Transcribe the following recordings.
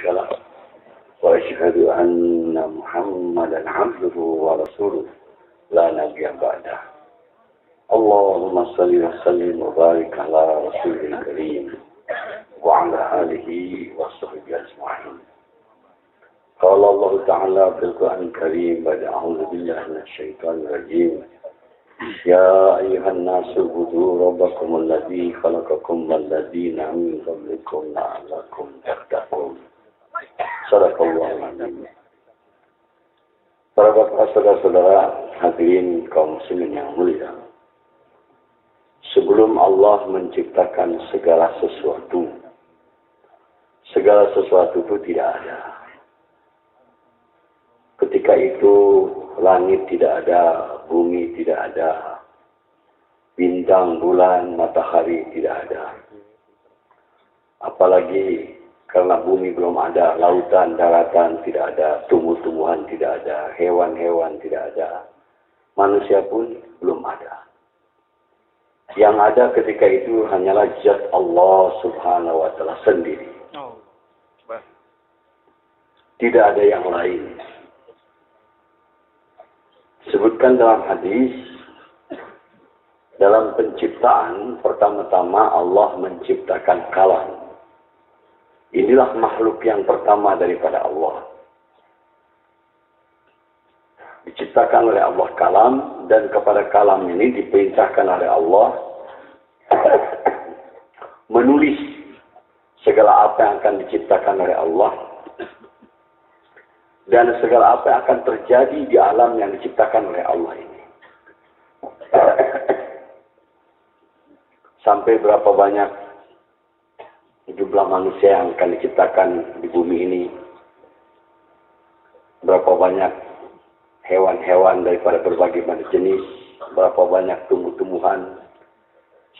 شريك له وأشهد أن محمدا عبده ورسوله لا نبي بعده. اللهم صل وسلم وبارك على رسول الكريم وعلى آله وصحبه أجمعين. قال الله تعالى في القرآن الكريم بعد أعوذ بالله من الشيطان الرجيم يا أيها الناس اعبدوا ربكم الذي خلقكم والذين من قبلكم لعلكم تتقون. Sadaqallahul Azim. Para bapak, saudara-saudara, hadirin kaum muslimin yang mulia. Sebelum Allah menciptakan segala sesuatu itu tidak ada. Ketika itu langit tidak ada, bumi tidak ada, bintang, bulan, matahari tidak ada. Apalagi karena bumi belum ada, lautan, daratan tidak ada, tumbuh-tumbuhan tidak ada, hewan-hewan tidak ada, manusia pun belum ada. Yang ada ketika itu hanyalah zat Allah Subhanahu wa Ta'ala sendiri. Tidak ada yang lain. Disebutkan dalam hadis, dalam penciptaan pertama-tama Allah menciptakan kalam. Inilah makhluk yang pertama daripada Allah. Diciptakan oleh Allah kalam, dan kepada kalam ini diperintahkan oleh Allah menulis segala apa yang akan diciptakan oleh Allah dan segala apa yang akan terjadi di alam yang diciptakan oleh Allah ini. Sampai berapa banyak jumlah manusia yang akan diciptakan di bumi ini. Berapa banyak hewan-hewan daripada berbagai macam jenis. Berapa banyak tumbuh-tumbuhan.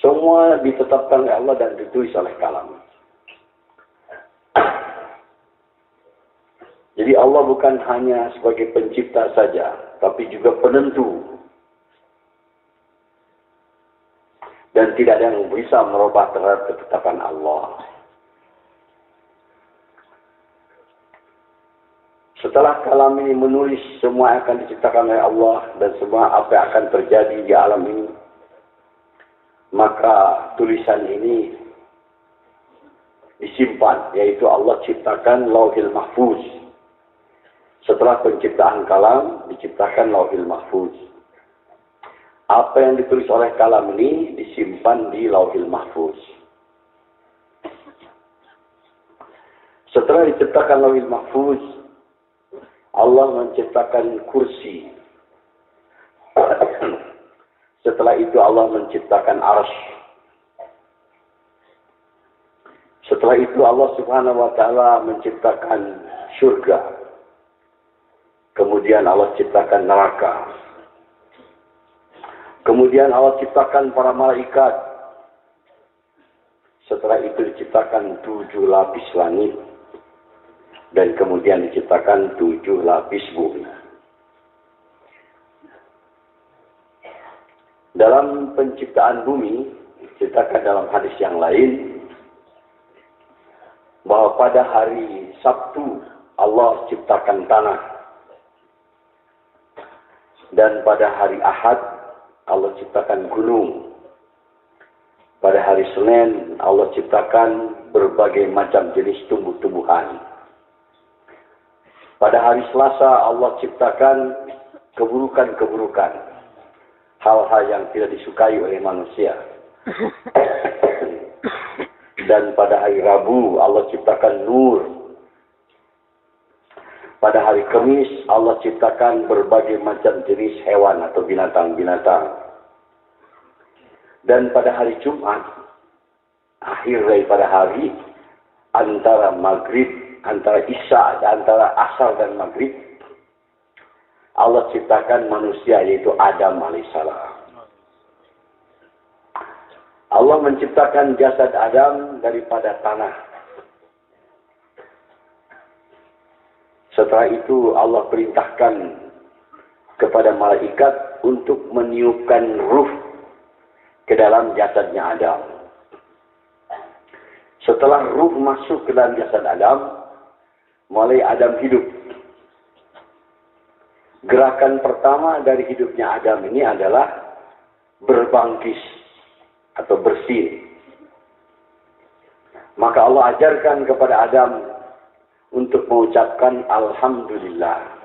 Semua ditetapkan oleh Allah dan ditulis oleh kalam. Jadi Allah bukan hanya sebagai pencipta saja, tapi juga penentu. Dan tidak ada yang bisa merubah terhadap ketetapan Allah. Setelah kalam ini menulis semua yang akan diciptakan oleh Allah dan semua apa yang akan terjadi di alam ini, maka tulisan ini disimpan, yaitu Allah ciptakan Lauhil Mahfuz. Setelah penciptaan kalam, diciptakan Lauhil Mahfuz. Apa yang ditulis oleh kalam ini disimpan di Lauhil Mahfuz. Setelah diciptakan Lauhil Mahfuz, Allah menciptakan kursi. Setelah itu Allah menciptakan arsy. Setelah itu Allah Subhanahu wa Ta'ala menciptakan surga. Kemudian Allah ciptakan neraka. Kemudian Allah ciptakan para malaikat. Setelah itu diciptakan 7 lapis langit. Dan kemudian diciptakan 7 lapis bumi. Dalam penciptaan bumi, diceritakan dalam hadis yang lain, bahwa pada hari Sabtu Allah ciptakan tanah. Dan pada hari Ahad Allah ciptakan gunung. Pada hari Senin Allah ciptakan berbagai macam jenis tumbuh-tumbuhan. Pada hari Selasa Allah ciptakan keburukan-keburukan. Hal-hal yang tidak disukai oleh manusia. Dan pada hari Rabu Allah ciptakan nur. Pada hari Kamis Allah ciptakan berbagai macam jenis hewan atau binatang-binatang. Dan pada hari Jumat, akhir daripada hari, antara maghrib, antara isya, antara asar dan maghrib, Allah ciptakan manusia, yaitu Adam alaihissalam. Allah menciptakan jasad Adam daripada tanah. Setelah itu Allah perintahkan kepada malaikat untuk meniupkan ruh ke dalam jasadnya Adam. Setelah ruh masuk ke dalam jasad Adam, mulai Adam hidup. Gerakan pertama dari hidupnya Adam ini adalah berbangkis atau bersin. Maka Allah ajarkan kepada Adam untuk mengucapkan Alhamdulillah.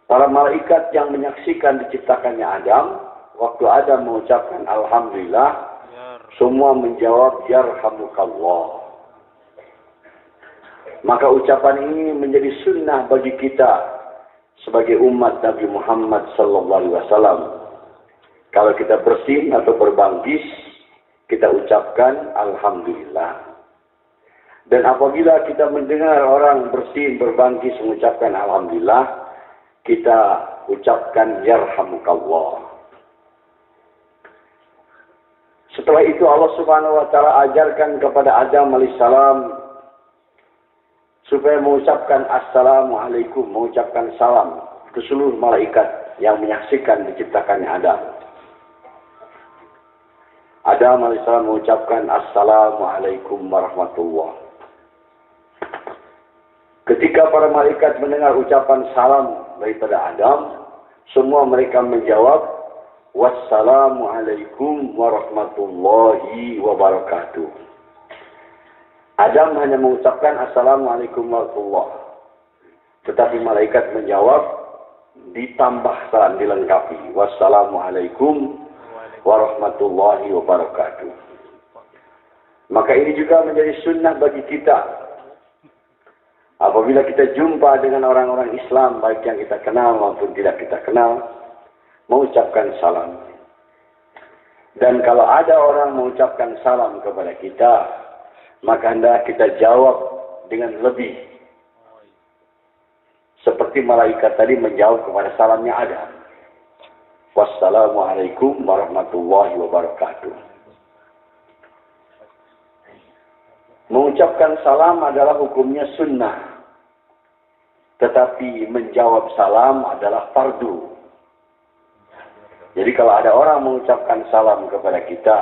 Para malaikat yang menyaksikan diciptakannya Adam, waktu Adam mengucapkan Alhamdulillah, semua menjawab Yarhamukallah. Maka ucapan ini menjadi sunnah bagi kita sebagai umat Nabi Muhammad SAW. Kalau kita bersin atau berbangkis, kita ucapkan Alhamdulillah. Dan apabila kita mendengar orang bersin, berbangkis, mengucapkan Alhamdulillah, kita ucapkan Yarhamukallah. Setelah itu Allah Subhanahu wa Ta'ala ajarkan kepada Adam alaihissalam supaya mengucapkan Assalamualaikum, mengucapkan salam ke seluruh malaikat yang menyaksikan diciptakannya Adam. Adam alaihissalam mengucapkan Assalamualaikum warahmatullahi. Ketika para malaikat mendengar ucapan salam daripada Adam, semua mereka menjawab Wassalamualaikum warahmatullahi wabarakatuh. Adam hanya mengucapkan Assalamualaikum warahmatullahi. Tetapi malaikat menjawab, ditambah salam, dilengkapi. Wassalamualaikum warahmatullahi wabarakatuh. Maka ini juga menjadi sunnah bagi kita. Apabila kita jumpa dengan orang-orang Islam, baik yang kita kenal maupun tidak kita kenal, mengucapkan salam. Dan kalau ada orang mengucapkan salam kepada kita, maka hendak kita jawab dengan lebih. Seperti malaikat tadi menjawab kepada salamnya Adam. Wassalamualaikum warahmatullahi wabarakatuh. Mengucapkan salam adalah hukumnya sunnah. Tetapi menjawab salam adalah fardu. Jadi kalau ada orang mengucapkan salam kepada kita,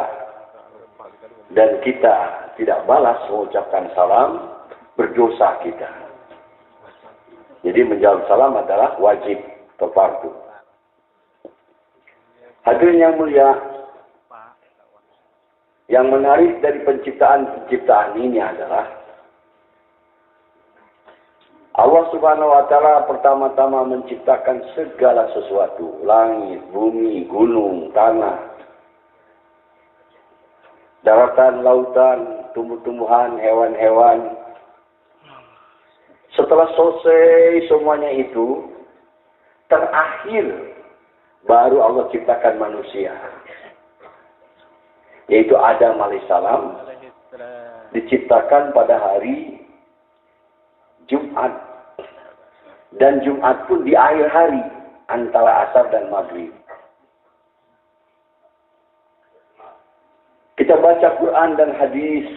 dan kita tidak balas mengucapkan salam, berdosa kita. Jadi menjawab salam adalah wajib atau fardu. Hadirin yang mulia, yang menarik dari penciptaan ini adalah Allah Subhanahu wa Ta'ala pertama-tama menciptakan segala sesuatu, langit, bumi, gunung, tanah, daratan, lautan, tumbuh-tumbuhan, hewan-hewan. Setelah selesai semuanya itu, terakhir baru Allah ciptakan manusia. Yaitu Adam alaihissalam diciptakan pada hari Jumat. Dan Jumat pun di akhir hari antara asar dan maghrib. Kita baca Quran dan hadis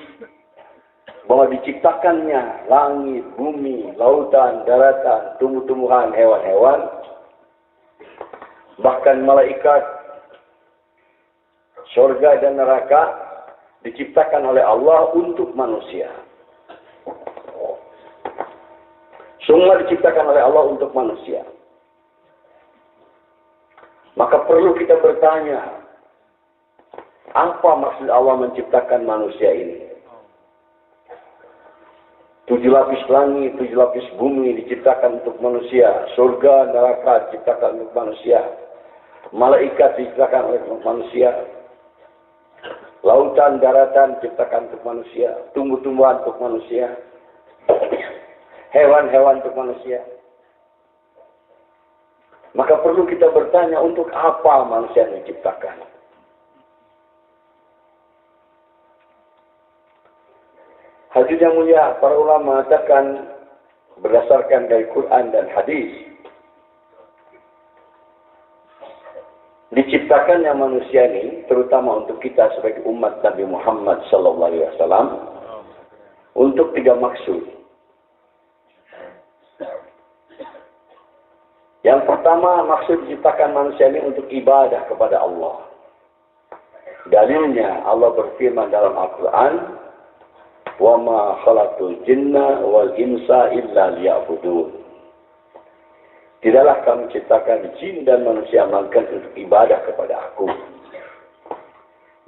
bahwa diciptakannya langit, bumi, lautan, daratan, tumbuh-tumbuhan, hewan-hewan, bahkan malaikat, surga dan neraka diciptakan oleh Allah untuk manusia. Semua diciptakan oleh Allah untuk manusia. Maka perlu kita bertanya, apa maksud Allah menciptakan manusia ini? 7 lapis langit, 7 lapis bumi diciptakan untuk manusia. Surga, neraka diciptakan untuk manusia. Malaikat diciptakan oleh manusia. Lautan, daratan diciptakan untuk manusia. Tumbuh-tumbuhan untuk manusia. Hewan-hewan untuk manusia. Maka perlu kita bertanya, untuk apa manusia diciptakan? Hadirin yang mulia, para ulama mengatakan berdasarkan dari Quran dan hadis, diciptakannya manusia ini terutama untuk kita sebagai umat Nabi Muhammad SAW untuk 3 maksud. Yang pertama, maksud diciptakan manusia ini untuk ibadah kepada Allah. Dalilnya Allah berfirman dalam Al-Quran, Wa ma khalaqtul jinna wal insa illa liya'budun. Tidaklah kami ciptakan jin dan manusia melainkan untuk ibadah kepada aku.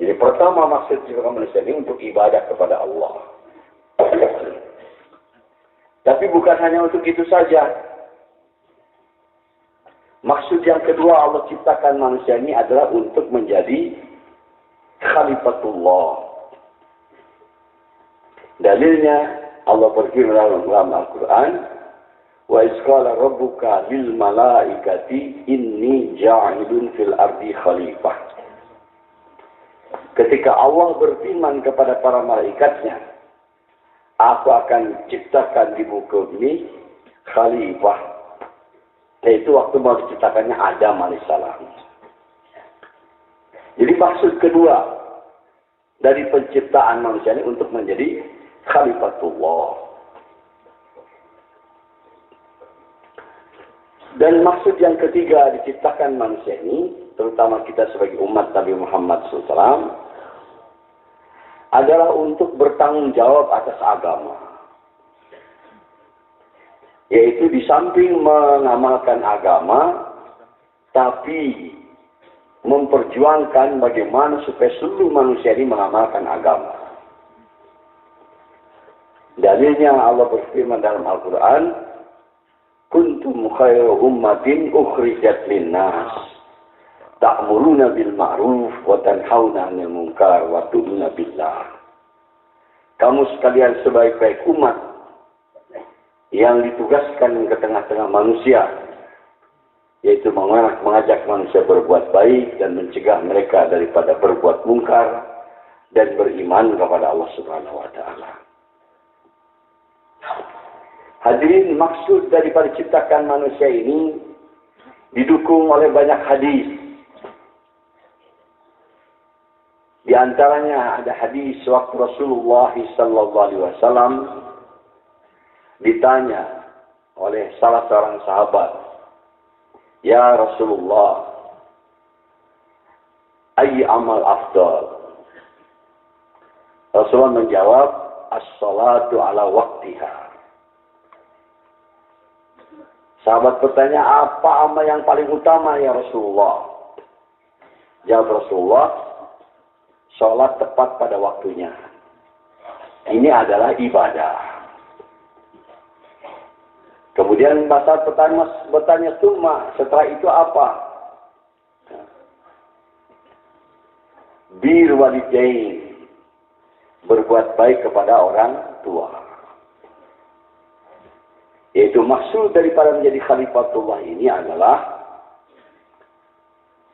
Jadi pertama maksud ciptakan manusia ini untuk ibadah kepada Allah. Tapi bukan hanya untuk itu saja. Maksud yang kedua Allah ciptakan manusia ini adalah untuk menjadi khalifatullah. Dalilnya Allah berfirman dalam Al-Quran, wa isqala rabbuka lil malaikati inni ja'ilun fil ardi khalifah. Ketika Allah berfirman kepada para malaikatnya, aku akan ciptakan di muka bumi khalifah. Yaitu waktu mau diciptakannya Adam alaihissalam. Jadi maksud kedua dari penciptaan manusia ini untuk menjadi khalifatullah. Dan maksud yang ketiga diciptakan manusia ini, terutama kita sebagai umat Nabi Muhammad SAW, adalah untuk bertanggung jawab atas agama. Yaitu di samping mengamalkan agama, tapi memperjuangkan bagaimana supaya seluruh manusia ini mengamalkan agama. Dalilnya Allah berfirman dalam Al-Quran, kuntum khairu ummatin ukhrijat linnas ta'muruna bil ma'ruf wa tanhauna 'anil munkar wa tu'minuna billah. Kamu sekalian sebaik-baik umat yang ditugaskan ke tengah-tengah manusia, yaitu mengajak manusia berbuat baik dan mencegah mereka daripada berbuat mungkar dan beriman kepada Allah Subhanahu wa taala. Hadirin, maksud daripada ciptakan manusia ini didukung oleh banyak hadis. Di antaranya ada hadis waktu Rasulullah sallallahu alaihi wasallam ditanya oleh salah seorang sahabat, "Ya Rasulullah, ayy amal afdal?" Rasulullah menjawab, "As-salatu ala waqtiha." Sahabat bertanya, "Apa amal yang paling utama ya Rasulullah?" Jawab Rasulullah, "Salat tepat pada waktunya. Ini adalah ibadah." Kemudian sahabat bertanya, "Summa, setelah itu apa?" Bir walidain, berbuat baik kepada orang tua. Yaitu maksud daripada menjadi khalifatullah ini adalah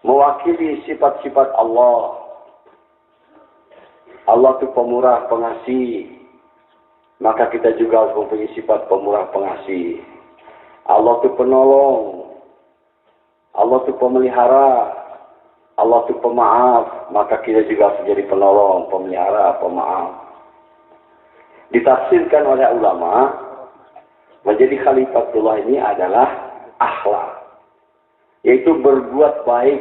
mewakili sifat-sifat Allah. Allah itu pemurah pengasih, maka kita juga harus mempunyai sifat pemurah pengasih. Allah itu penolong, Allah itu pemelihara, Allah itu pemaaf, maka kita juga harus menjadi penolong, pemelihara, pemaaf. Ditafsirkan oleh ulama, menjadi khalifatullah ini adalah akhlak, yaitu berbuat baik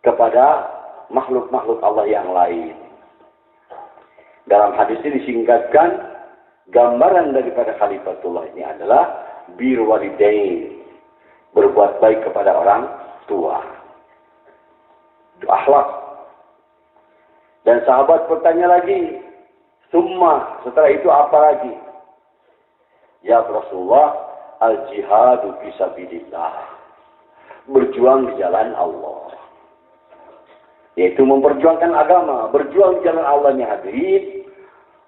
kepada makhluk-makhluk Allah yang lain. Dalam hadis ini disingkatkan, gambaran daripada khalifatullah ini adalah bir walidain, berbuat baik kepada orang tua. Itu akhlak. Dan sahabat bertanya lagi, "Summa, setelah itu apa lagi?" Ya Rasulullah, al-jihadu fisabilillah, berjuang di jalan Allah. Yaitu memperjuangkan agama, berjuang di jalan Allahnya hadirin,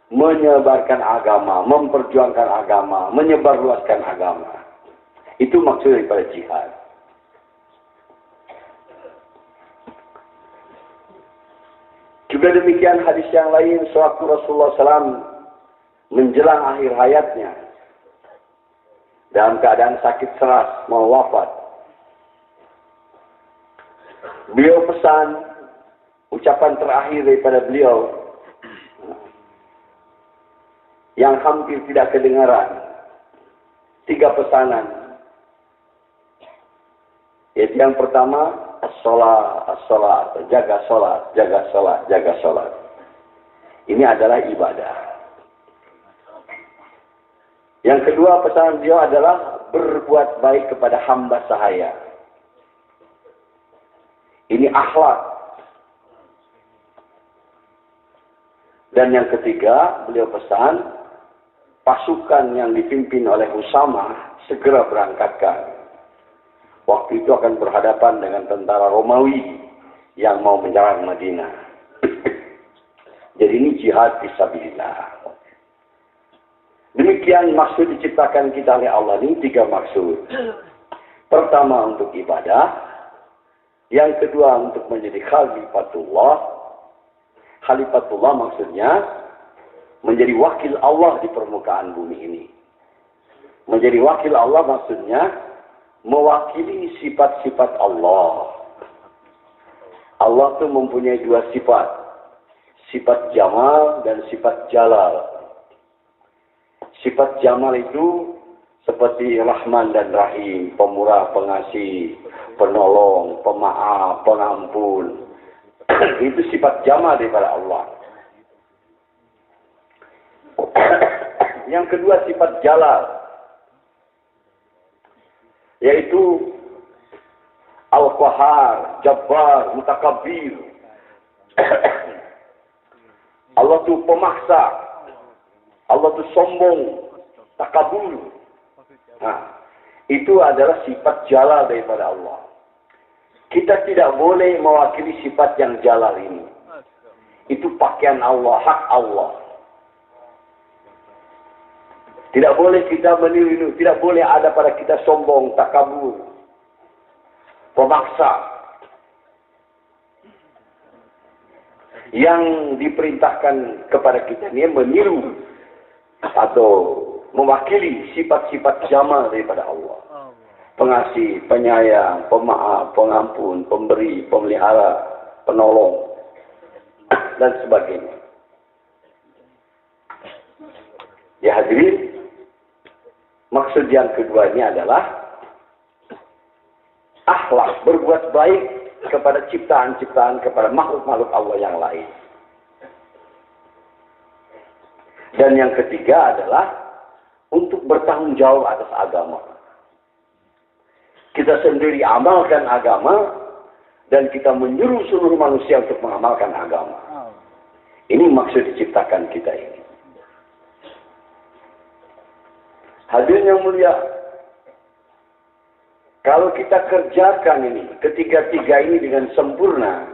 menyebarkan agama, memperjuangkan agama, menyebarluaskan agama. Itu maksud daripada jihad. Juga demikian hadis yang lain, sewaktu Rasulullah SAW menjelang akhir hayatnya, dalam keadaan sakit keras, mau wafat, beliau pesan, ucapan terakhir daripada beliau, yang hampir tidak kedengaran. 3 pesanan. Yaitu yang pertama, as-sholat, jaga sholat, jaga sholat, jaga sholat. Ini adalah ibadah. Yang kedua pesan beliau adalah berbuat baik kepada hamba sahaya. Ini akhlak. Dan yang ketiga, beliau pesan, pasukan yang dipimpin oleh Usama segera berangkatkan. Waktu itu akan berhadapan dengan tentara Romawi yang mau menyerang Madinah. Jadi ini jihad fisabilillah. Demikian maksud diciptakan kita oleh Allah ini 3 maksud. Pertama untuk ibadah. Yang kedua untuk menjadi khalifatullah. Khalifatullah maksudnya menjadi wakil Allah di permukaan bumi ini. Menjadi wakil Allah maksudnya mewakili sifat-sifat Allah. Allah itu mempunyai 2 sifat. Sifat Jamal dan sifat Jalal. Sifat Jamal itu seperti Rahman dan Rahim, pemurah, pengasih, penolong, pemaaf, pengampun. Itu sifat Jamal daripada Allah. Yang kedua sifat Jalal, yaitu Al-Qahar, Jabbar, Mutakabbir. Allah itu pemaksa. Allah itu sombong, takabur. Nah, itu adalah sifat jalal daripada Allah. Kita tidak boleh mewakili sifat yang jalal ini. Itu pakaian Allah, hak Allah. Tidak boleh kita meniru, tidak boleh ada pada kita sombong, takabur, pemaksa. Yang diperintahkan kepada kita ini meniru atau mewakili sifat-sifat jamal daripada Allah. Pengasih, penyayang, pemaaf, pengampun, pemberi, pemelihara, penolong, dan sebagainya. Ya hadirin, maksud yang kedua ini adalah akhlak, berbuat baik kepada ciptaan-ciptaan, kepada makhluk-makhluk Allah yang lain. Dan yang ketiga adalah untuk bertanggung jawab atas agama. Kita sendiri amalkan agama dan kita menyuruh seluruh manusia untuk mengamalkan agama. Ini maksud diciptakan kita ini. Hadirin yang mulia, kalau kita kerjakan ini, ketiga-tiga ini dengan sempurna,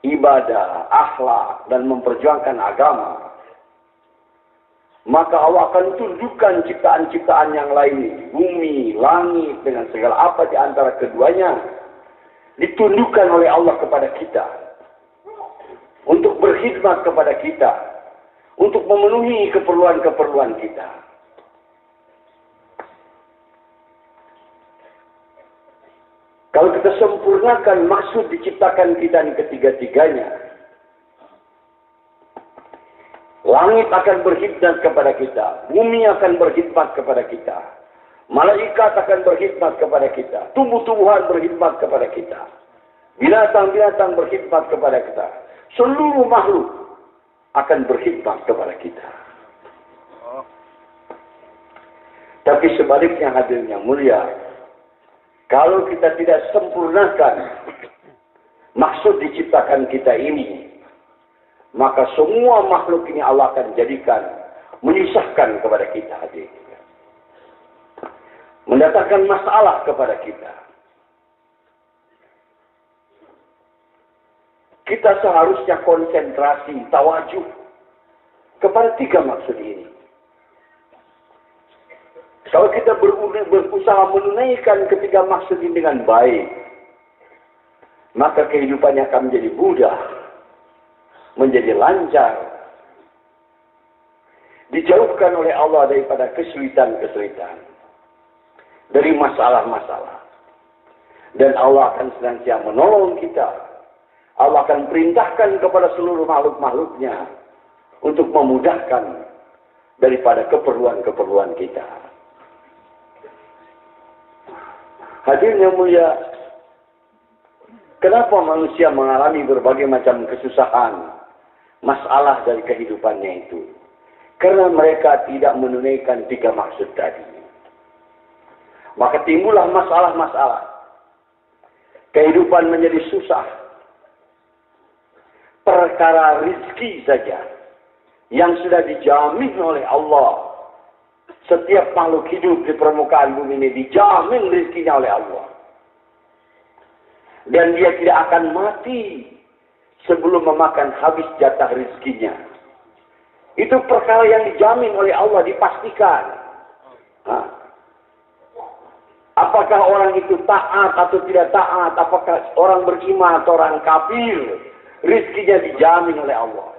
ibadah, akhlak, dan memperjuangkan agama, maka Allah akan tundukkan ciptaan-ciptaan yang lain, bumi, langit, dengan segala apa di antara keduanya, ditundukkan oleh Allah kepada kita, untuk berkhidmat kepada kita, untuk memenuhi keperluan-keperluan kita. Kalau kita sempurnakan maksud diciptakan kita ini ketiga-tiganya, langit akan berkhidmat kepada kita. Bumi akan berkhidmat kepada kita. Malaikat akan berkhidmat kepada kita. Tumbuh-tumbuhan berkhidmat kepada kita. Binatang-binatang berkhidmat kepada kita. Seluruh makhluk akan berkhidmat kepada kita. Tapi sebaliknya hadirin yang mulia, kalau kita tidak sempurnakan maksud diciptakan kita ini, maka semua makhluk ini Allah akan jadikan menyusahkan kepada kita. Mendatangkan masalah kepada kita. Kita seharusnya konsentrasi, tawajuh kepada 3 maksud ini. Kalau kita berusaha menunaikan ketiga maksud ini dengan baik, maka kehidupannya akan menjadi mudah, menjadi lancar, dijauhkan oleh Allah daripada kesulitan-kesulitan, dari masalah-masalah. Dan Allah akan senantiasa menolong kita. Allah akan perintahkan kepada seluruh makhluk-makhluknya untuk memudahkan daripada keperluan-keperluan kita. Hadirin yang mulia, kenapa manusia mengalami berbagai macam kesusahan, masalah dari kehidupannya itu? Karena mereka tidak menunaikan 3 maksud tadi. Maka timbullah masalah-masalah. Kehidupan menjadi susah. Perkara rizki saja yang sudah dijamin oleh Allah. Setiap makhluk hidup di permukaan bumi ini dijamin rizkinya oleh Allah. Dan dia tidak akan mati sebelum memakan habis jatah rizkinya. Itu perkara yang dijamin oleh Allah, dipastikan. Nah, apakah orang itu taat atau tidak taat, apakah orang beriman atau orang kafir, rizkinya dijamin oleh Allah.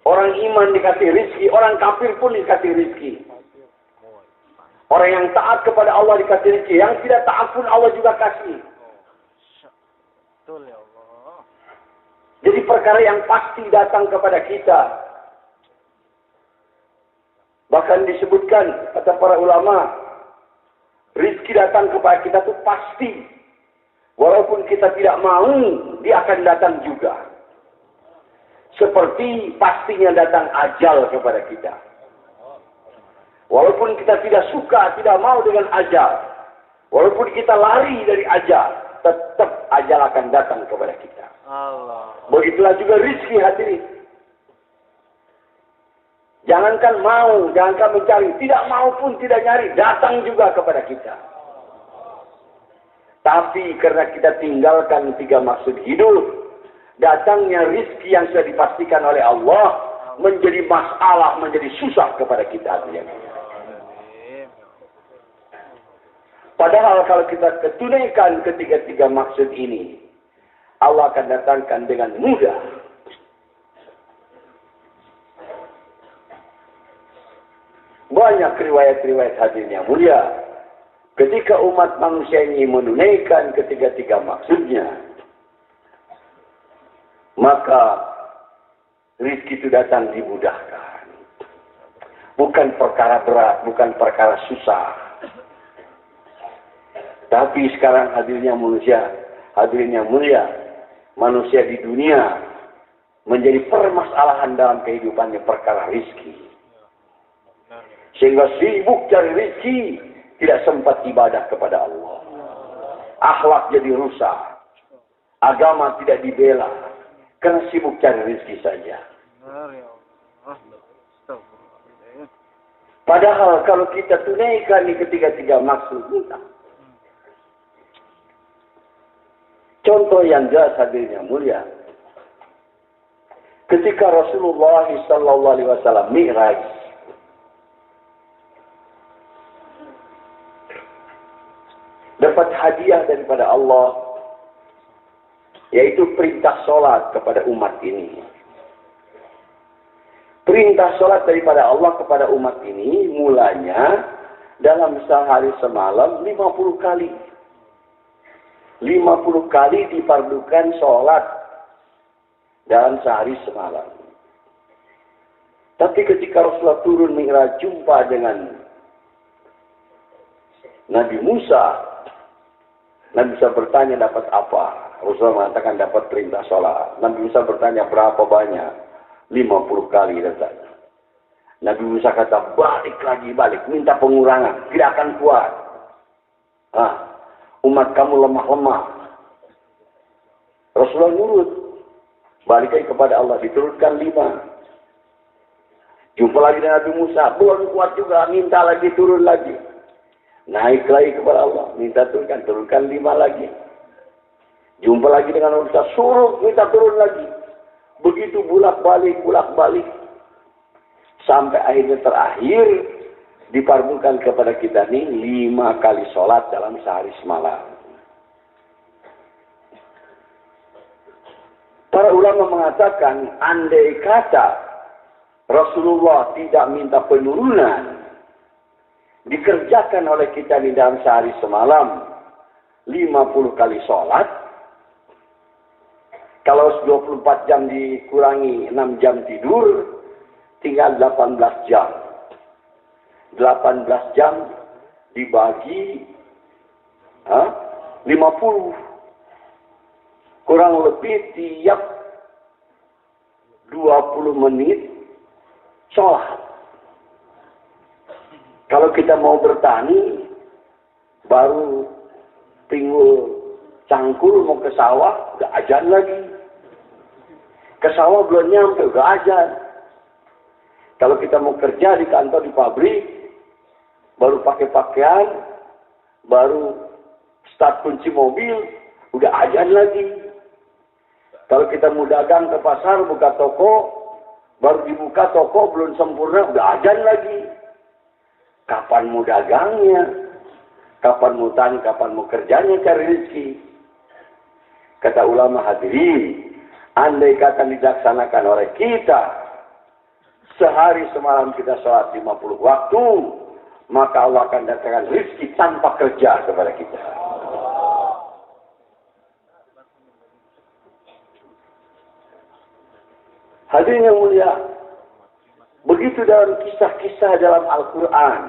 Orang iman dikasih rizki, orang kafir pun dikasih rizki. Orang yang taat kepada Allah dikasih rizki, yang tidak taat pun Allah juga kasih. Jadi perkara yang pasti datang kepada kita. Bahkan disebutkan, kata para ulama, rizki datang kepada kita itu pasti. Walaupun kita tidak mau, dia akan datang juga. Seperti pastinya datang ajal kepada kita. Walaupun kita tidak suka, tidak mau dengan ajal. Walaupun kita lari dari ajal, tetap ajal akan datang kepada kita. Allah. Begitulah juga rizki hadirin. Jangankan mau, jangankan mencari. Tidak mau pun tidak nyari, datang juga kepada kita. Tapi karena kita tinggalkan 3 maksud hidup, datangnya rizki yang sudah dipastikan oleh Allah menjadi masalah, menjadi susah kepada kita. Padahal kalau kita tunaikan ketiga-tiga maksud ini, Allah akan datangkan dengan mudah. Banyak riwayat-riwayat hadirnya mulia. Ketika umat manusia ini menunaikan ketiga-tiga maksudnya, maka rizki itu datang dimudahkan. Bukan perkara berat, bukan perkara susah. Tapi sekarang hadirin yang mulia, manusia di dunia menjadi permasalahan dalam kehidupannya perkara rizki. Sehingga sibuk cari rizki, tidak sempat ibadah kepada Allah. Akhlak jadi rusak. Agama tidak dibela. Karena sibuk cari rizki saja. Padahal kalau kita tunaikan di ketiga-tiga maksud kita. Contoh yang jelas hadirin yang mulia. Ketika Rasulullah SAW Mi'raj, dapat hadiah daripada Allah, yaitu perintah sholat kepada umat ini. Perintah sholat daripada Allah kepada umat ini mulanya dalam sehari semalam 50 kali. 50 kali difardukan sholat dalam sehari semalam. Tapi ketika Rasulullah turun Mi'raj jumpa dengan Nabi Musa, Nabi Musa bertanya dapat apa? Rasulullah mengatakan dapat perintah sholat. Nabi Musa bertanya berapa banyak? 50 kali datanya. Nabi Musa kata balik lagi, minta pengurangan, tidak akan kuat. Umat kamu lemah-lemah. Rasulullah nurut. Balik lagi kepada Allah, diturunkan 5. Jumpa lagi dengan Nabi Musa, belum kuat juga, minta lagi, turun lagi. Naik lagi kepada Allah, minta turunkan 5 lagi. Jumpa lagi dengan Musa, suruh minta turun lagi. Begitu bolak-balik. Sampai akhirnya terakhir dipardukan kepada kita ini 5 kali sholat dalam sehari semalam. Para ulama mengatakan, andai kata Rasulullah tidak minta penurunan, dikerjakan oleh kita di dalam sehari semalam 50 kali sholat. Kalau 24 jam dikurangi 6 jam tidur, tinggal 18 jam. 18 jam dibagi 50. Kurang lebih tiap 20 menit sholat. Kalau kita mau bertani, baru pinggul cangkul mau ke sawah, udah azan lagi. Ke sawah belum nyampe, udah azan. Kalau kita mau kerja di kantor, di pabrik, baru pakai pakaian, baru start kunci mobil, udah azan lagi. Kalau kita mau dagang ke pasar, buka toko, baru dibuka toko, belum sempurna, udah azan lagi. Kapan mau dagangnya? Kapan mau tani, kapan mau kerjanya cari rezeki? Kata ulama hadirin, andai kata dilaksanakan oleh kita, sehari semalam kita sholat 50 waktu, maka Allah akan datangkan rezeki tanpa kerja kepada kita. Hadirin yang mulia, begitu dalam kisah-kisah dalam Al-Quran,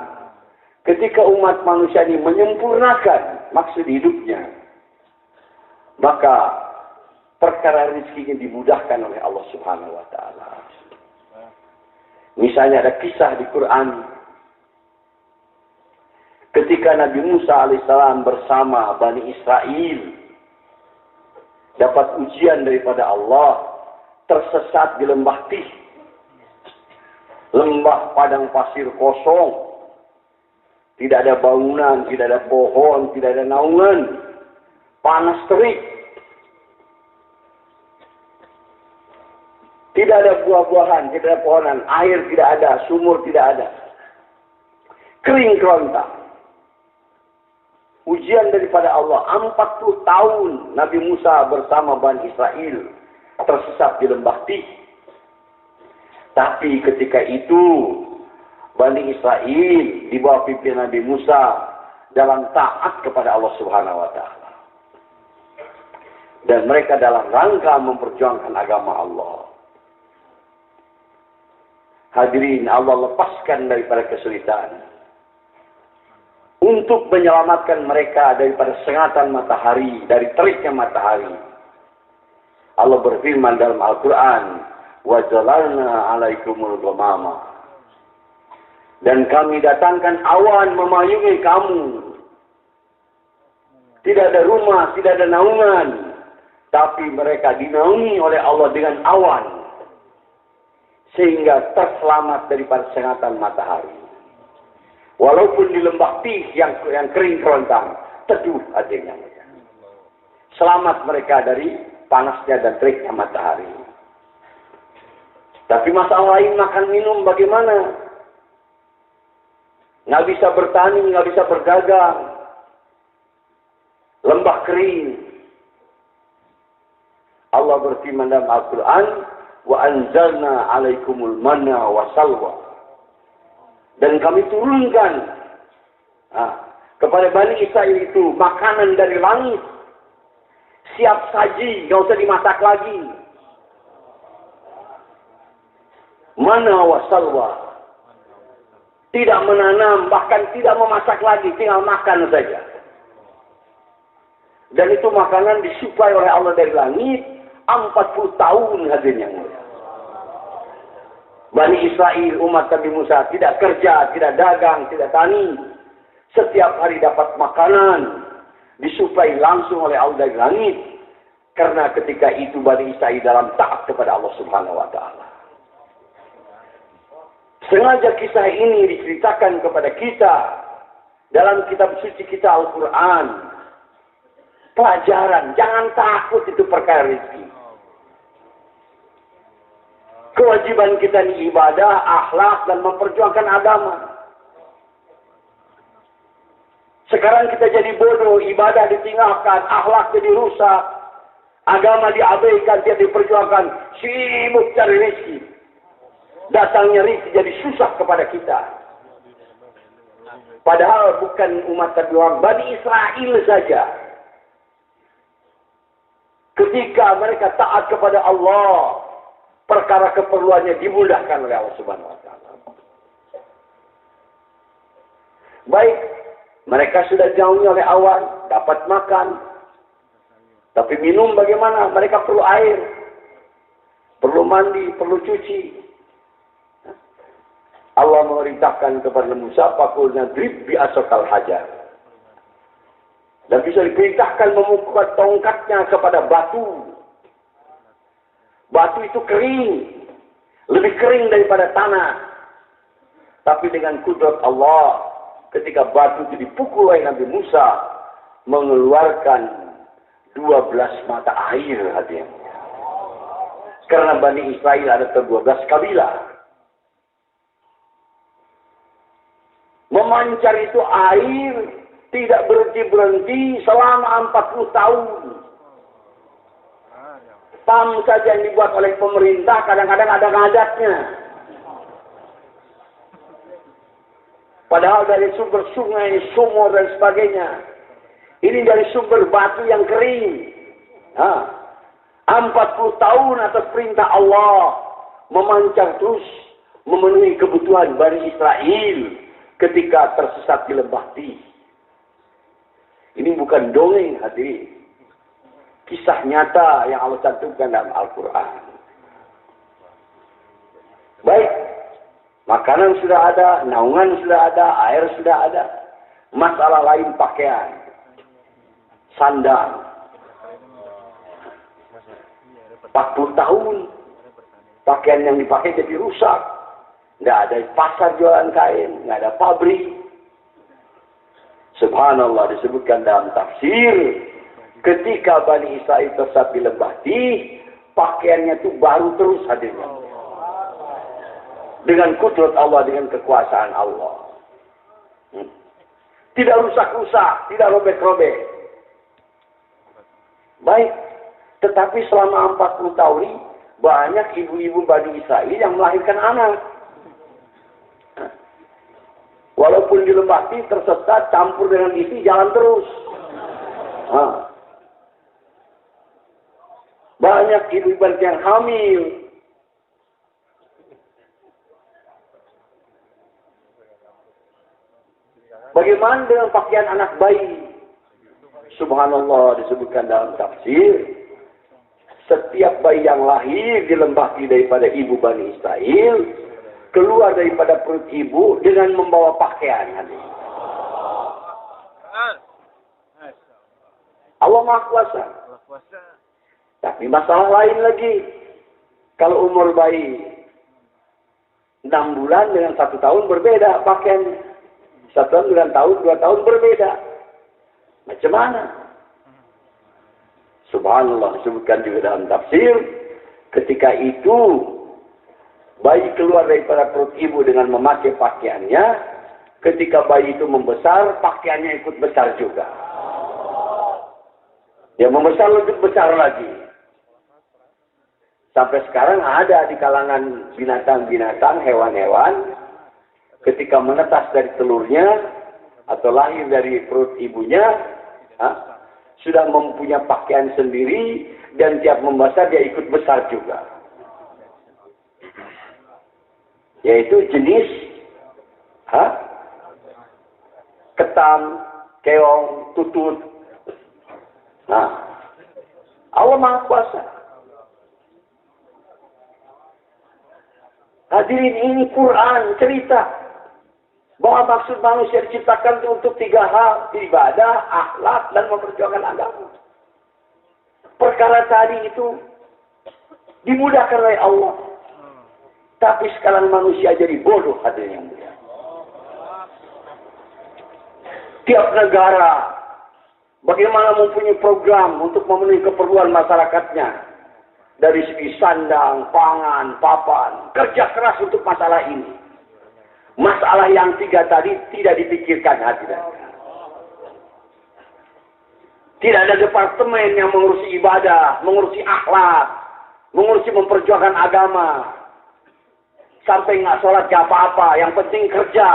ketika umat manusia ini menyempurnakan maksud hidupnya, maka perkara rezekinya dimudahkan oleh Allah Subhanahu wa Ta'ala. Misalnya ada kisah di Quran, ketika Nabi Musa alaihissalam bersama Bani Israel dapat ujian daripada Allah, tersesat di lembah Tih, lembah padang pasir kosong, tidak ada bangunan, tidak ada pohon, tidak ada naungan, panas terik, tidak ada buah-buahan, tidak ada pohonan, air tidak ada, sumur tidak ada, kering kerontang. Ujian daripada Allah, 40 tahun Nabi Musa bersama Bani Israel tersesat di lembah Tih. Tapi ketika itu Bani Israel di bawah pimpinan Nabi Musa dalam taat kepada Allah Subhanahu wa Ta'ala. Dan mereka dalam rangka memperjuangkan agama Allah. Hadirin, Allah lepaskan daripada kesulitan untuk menyelamatkan mereka daripada sengatan matahari, dari teriknya matahari. Allah berfirman dalam Al-Quran, وَجَلَلْنَا عَلَيْكُمُ الْغَمَامَ, dan kami datangkan awan memayungi kamu. Tidak ada rumah, tidak ada naungan, tapi mereka dinaungi oleh Allah dengan awan, sehingga terselamat daripada sengatan matahari. Walaupun di lembah Tih yang kering kerontang, teduh hatinya. Selamat mereka dari panasnya dan teriknya matahari. Tapi masalah lain, makan minum bagaimana? Nggak bisa bertani, nggak bisa berdagang. Lembah kering. Allah berfirman dalam Al-Quran, wa anzalna alaikumul manna wa salwa, dan kami turunkan kepada Bani Israel itu makanan dari langit, siap saji, nggak usah dimasak lagi. Manna wa salwa, tidak menanam, bahkan tidak memasak lagi, tinggal makan saja. Dan itu makanan disuplai oleh Allah dari langit 40 tahun hadirnya. Bani Israel, umat Nabi Musa, tidak kerja, tidak dagang, tidak tani. Setiap hari dapat makanan, disuplai langsung oleh Allah dari langit. Karena ketika itu Bani Israel dalam taat kepada Allah Subhanahu wa Ta'ala. Sengaja kisah ini diceritakan kepada kita dalam kitab suci kita Al-Quran. Pelajaran, jangan takut itu perkara rezeki. Kewajiban kita ini ibadah, akhlak, dan memperjuangkan agama. Sekarang kita jadi bodoh, ibadah ditinggalkan, akhlak jadi rusak, agama diabaikan, tidak diperjuangkan, sibuk cari rezeki. Datangnya rezeki jadi susah kepada kita. Padahal bukan umat Nabi Muhammad, Bani Israel saja. Ketika mereka taat kepada Allah, perkara keperluannya dimudahkan oleh Allah Subhanahu wa Ta'ala. Baik, mereka sudah jauhnya oleh awan, dapat makan. Tapi minum bagaimana? Mereka perlu air, perlu mandi, perlu cuci. Allah memerintahkan kepada Musa, "Faqulna drib bi asokal hajar." Dan bisa diperintahkan memukul tongkatnya kepada batu. Batu itu kering, lebih kering daripada tanah. Tapi dengan kudrat Allah, ketika batu itu dipukul oleh Nabi Musa, mengeluarkan 12 mata air hadirin. Karena Bani Israel ada 12 kabilah. Memancar itu air tidak berhenti-berhenti selama 40 tahun. Pam saja yang dibuat oleh pemerintah kadang-kadang ada ngadatnya. Padahal dari sumber sungai, sumur dan sebagainya. Ini dari sumber batu yang kering. 40 tahun atas perintah Allah memancar terus memenuhi kebutuhan Bani Israel ketika tersesat di lembah Ti. Ini bukan dongeng hadirin. Kisah nyata yang Allah cantumkan dalam Al-Quran. Baik, makanan sudah ada, naungan sudah ada, air sudah ada. Masalah lain pakaian, sandal. 40 tahun pakaian yang dipakai jadi rusak. Nggak ada pasar jualan kain, nggak ada pabrik. Subhanallah, disebutkan dalam tafsir, ketika Bani Israel tersesat di lembah Ti, pakaiannya itu baru terus hadirnya. Dengan kudrat Allah, dengan kekuasaan Allah. Tidak rusak-rusak, tidak robek-robek. Baik, tetapi selama 40 tahun ini, banyak ibu-ibu Bani Israel yang melahirkan anak. Walaupun di lembah Ti tersesat, campur dengan isi, jalan terus. Banyak ibu-ibu yang hamil. Bagaimana dengan pakaian anak bayi? Subhanallah, disebutkan dalam tafsir, setiap bayi yang lahir di lembah Ti daripada ibu Bani Israel, keluar daripada perut ibu dengan membawa pakaian. Allah Maha Kuasa. Tapi masalah lain lagi. Kalau umur bayi 6 bulan dengan 1 tahun berbeda pakaiannya. 1 tahun dengan 2 tahun berbeda. Macam mana? Subhanallah, disebutkan juga dalam tafsir, ketika itu bayi keluar daripada perut ibu dengan memakai pakaiannya. Ketika bayi itu membesar, pakaiannya ikut besar juga. Dia membesar lebih besar lagi. Sampai sekarang ada di kalangan binatang-binatang, hewan-hewan, ketika menetas dari telurnya atau lahir dari perut ibunya, sudah mempunyai pakaian sendiri, dan tiap membesar dia ikut besar juga. Yaitu jenis ketam, keong, tutut. Allah Maha Kuasa. Hadirin, ini Quran cerita bahwa maksud manusia diciptakan itu untuk 3 hal: ibadah, akhlak, dan memperjuangkan agama. Perkara tadi itu dimudahkan oleh Allah. Tapi sekarang manusia jadi bodoh, hadirin yang mulia. Tiap negara bagaimana mempunyai program untuk memenuhi keperluan masyarakatnya. Dari segi sandang, pangan, papan, kerja keras untuk masalah ini. Masalah yang 3 tadi tidak dipikirkan, hadirin. Tidak ada departemen yang mengurusi ibadah, mengurusi akhlak, mengurusi memperjuangkan agama. Sampai nggak sholat gak apa-apa, yang penting kerja.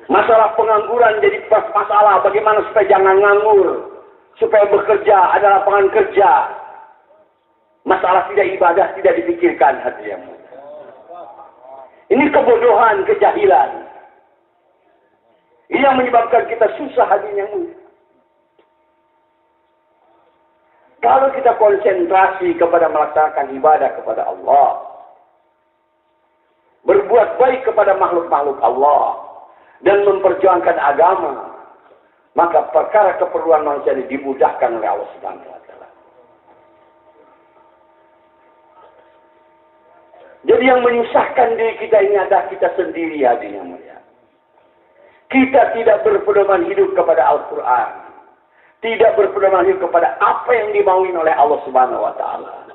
Masalah pengangguran jadi masalah, bagaimana supaya jangan nganggur, supaya bekerja, ada lapangan kerja. Masalah tidak ibadah tidak dipikirkan, hadirin. Ini kebodohan, kejahilan. Ini yang menyebabkan kita susah, hadirin yang mulia. Kalau kita konsentrasi kepada melaksanakan ibadah kepada Allah, berbuat baik kepada makhluk-makhluk Allah, dan memperjuangkan agama, maka perkara keperluan manusia ini dimudahkan oleh Allah Subhanahu wa taala. Jadi yang menyusahkan diri kita ini adalah kita sendiri, hadirin yang mulia. Kita tidak berpedoman hidup kepada Al-Quran. Tidak berpedoman hidup kepada apa yang dimaui oleh Allah Subhanahu wa taala.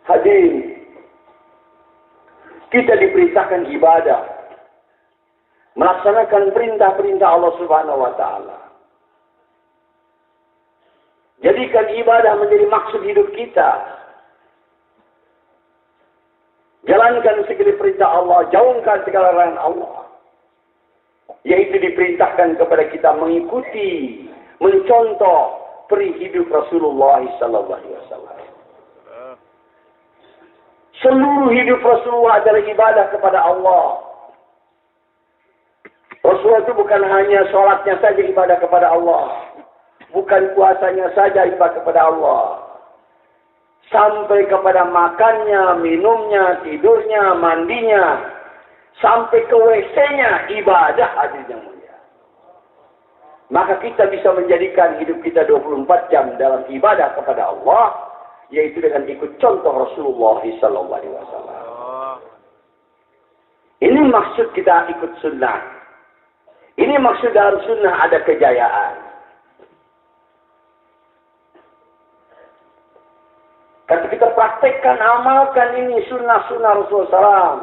Hadirin, kita diperintahkan ibadah, melaksanakan perintah-perintah Allah Subhanahu wa taala. Jadikan ibadah menjadi maksud hidup kita. Jalankan segala perintah Allah, jauhkan segala larangan Allah. Yaitu diperintahkan kepada kita mengikuti, mencontoh peri hidup Rasulullah SAW. Seluruh hidup Rasulullah adalah ibadah kepada Allah. Rasulullah itu bukan hanya sholatnya saja ibadah kepada Allah. Bukan puasanya saja ibadah kepada Allah. Sampai kepada makannya, minumnya, tidurnya, mandinya. Sampai ke WC-nya ibadah, hadirin yang mulia. Maka kita bisa menjadikan hidup kita 24 jam dalam ibadah kepada Allah, yaitu dengan ikut contoh Rasulullah SAW. Ini maksud kita ikut sunnah. Ini maksud dalam sunnah ada kejayaan. Kalau kita praktekkan, amalkan ini sunnah-sunnah Rasulullah SAW,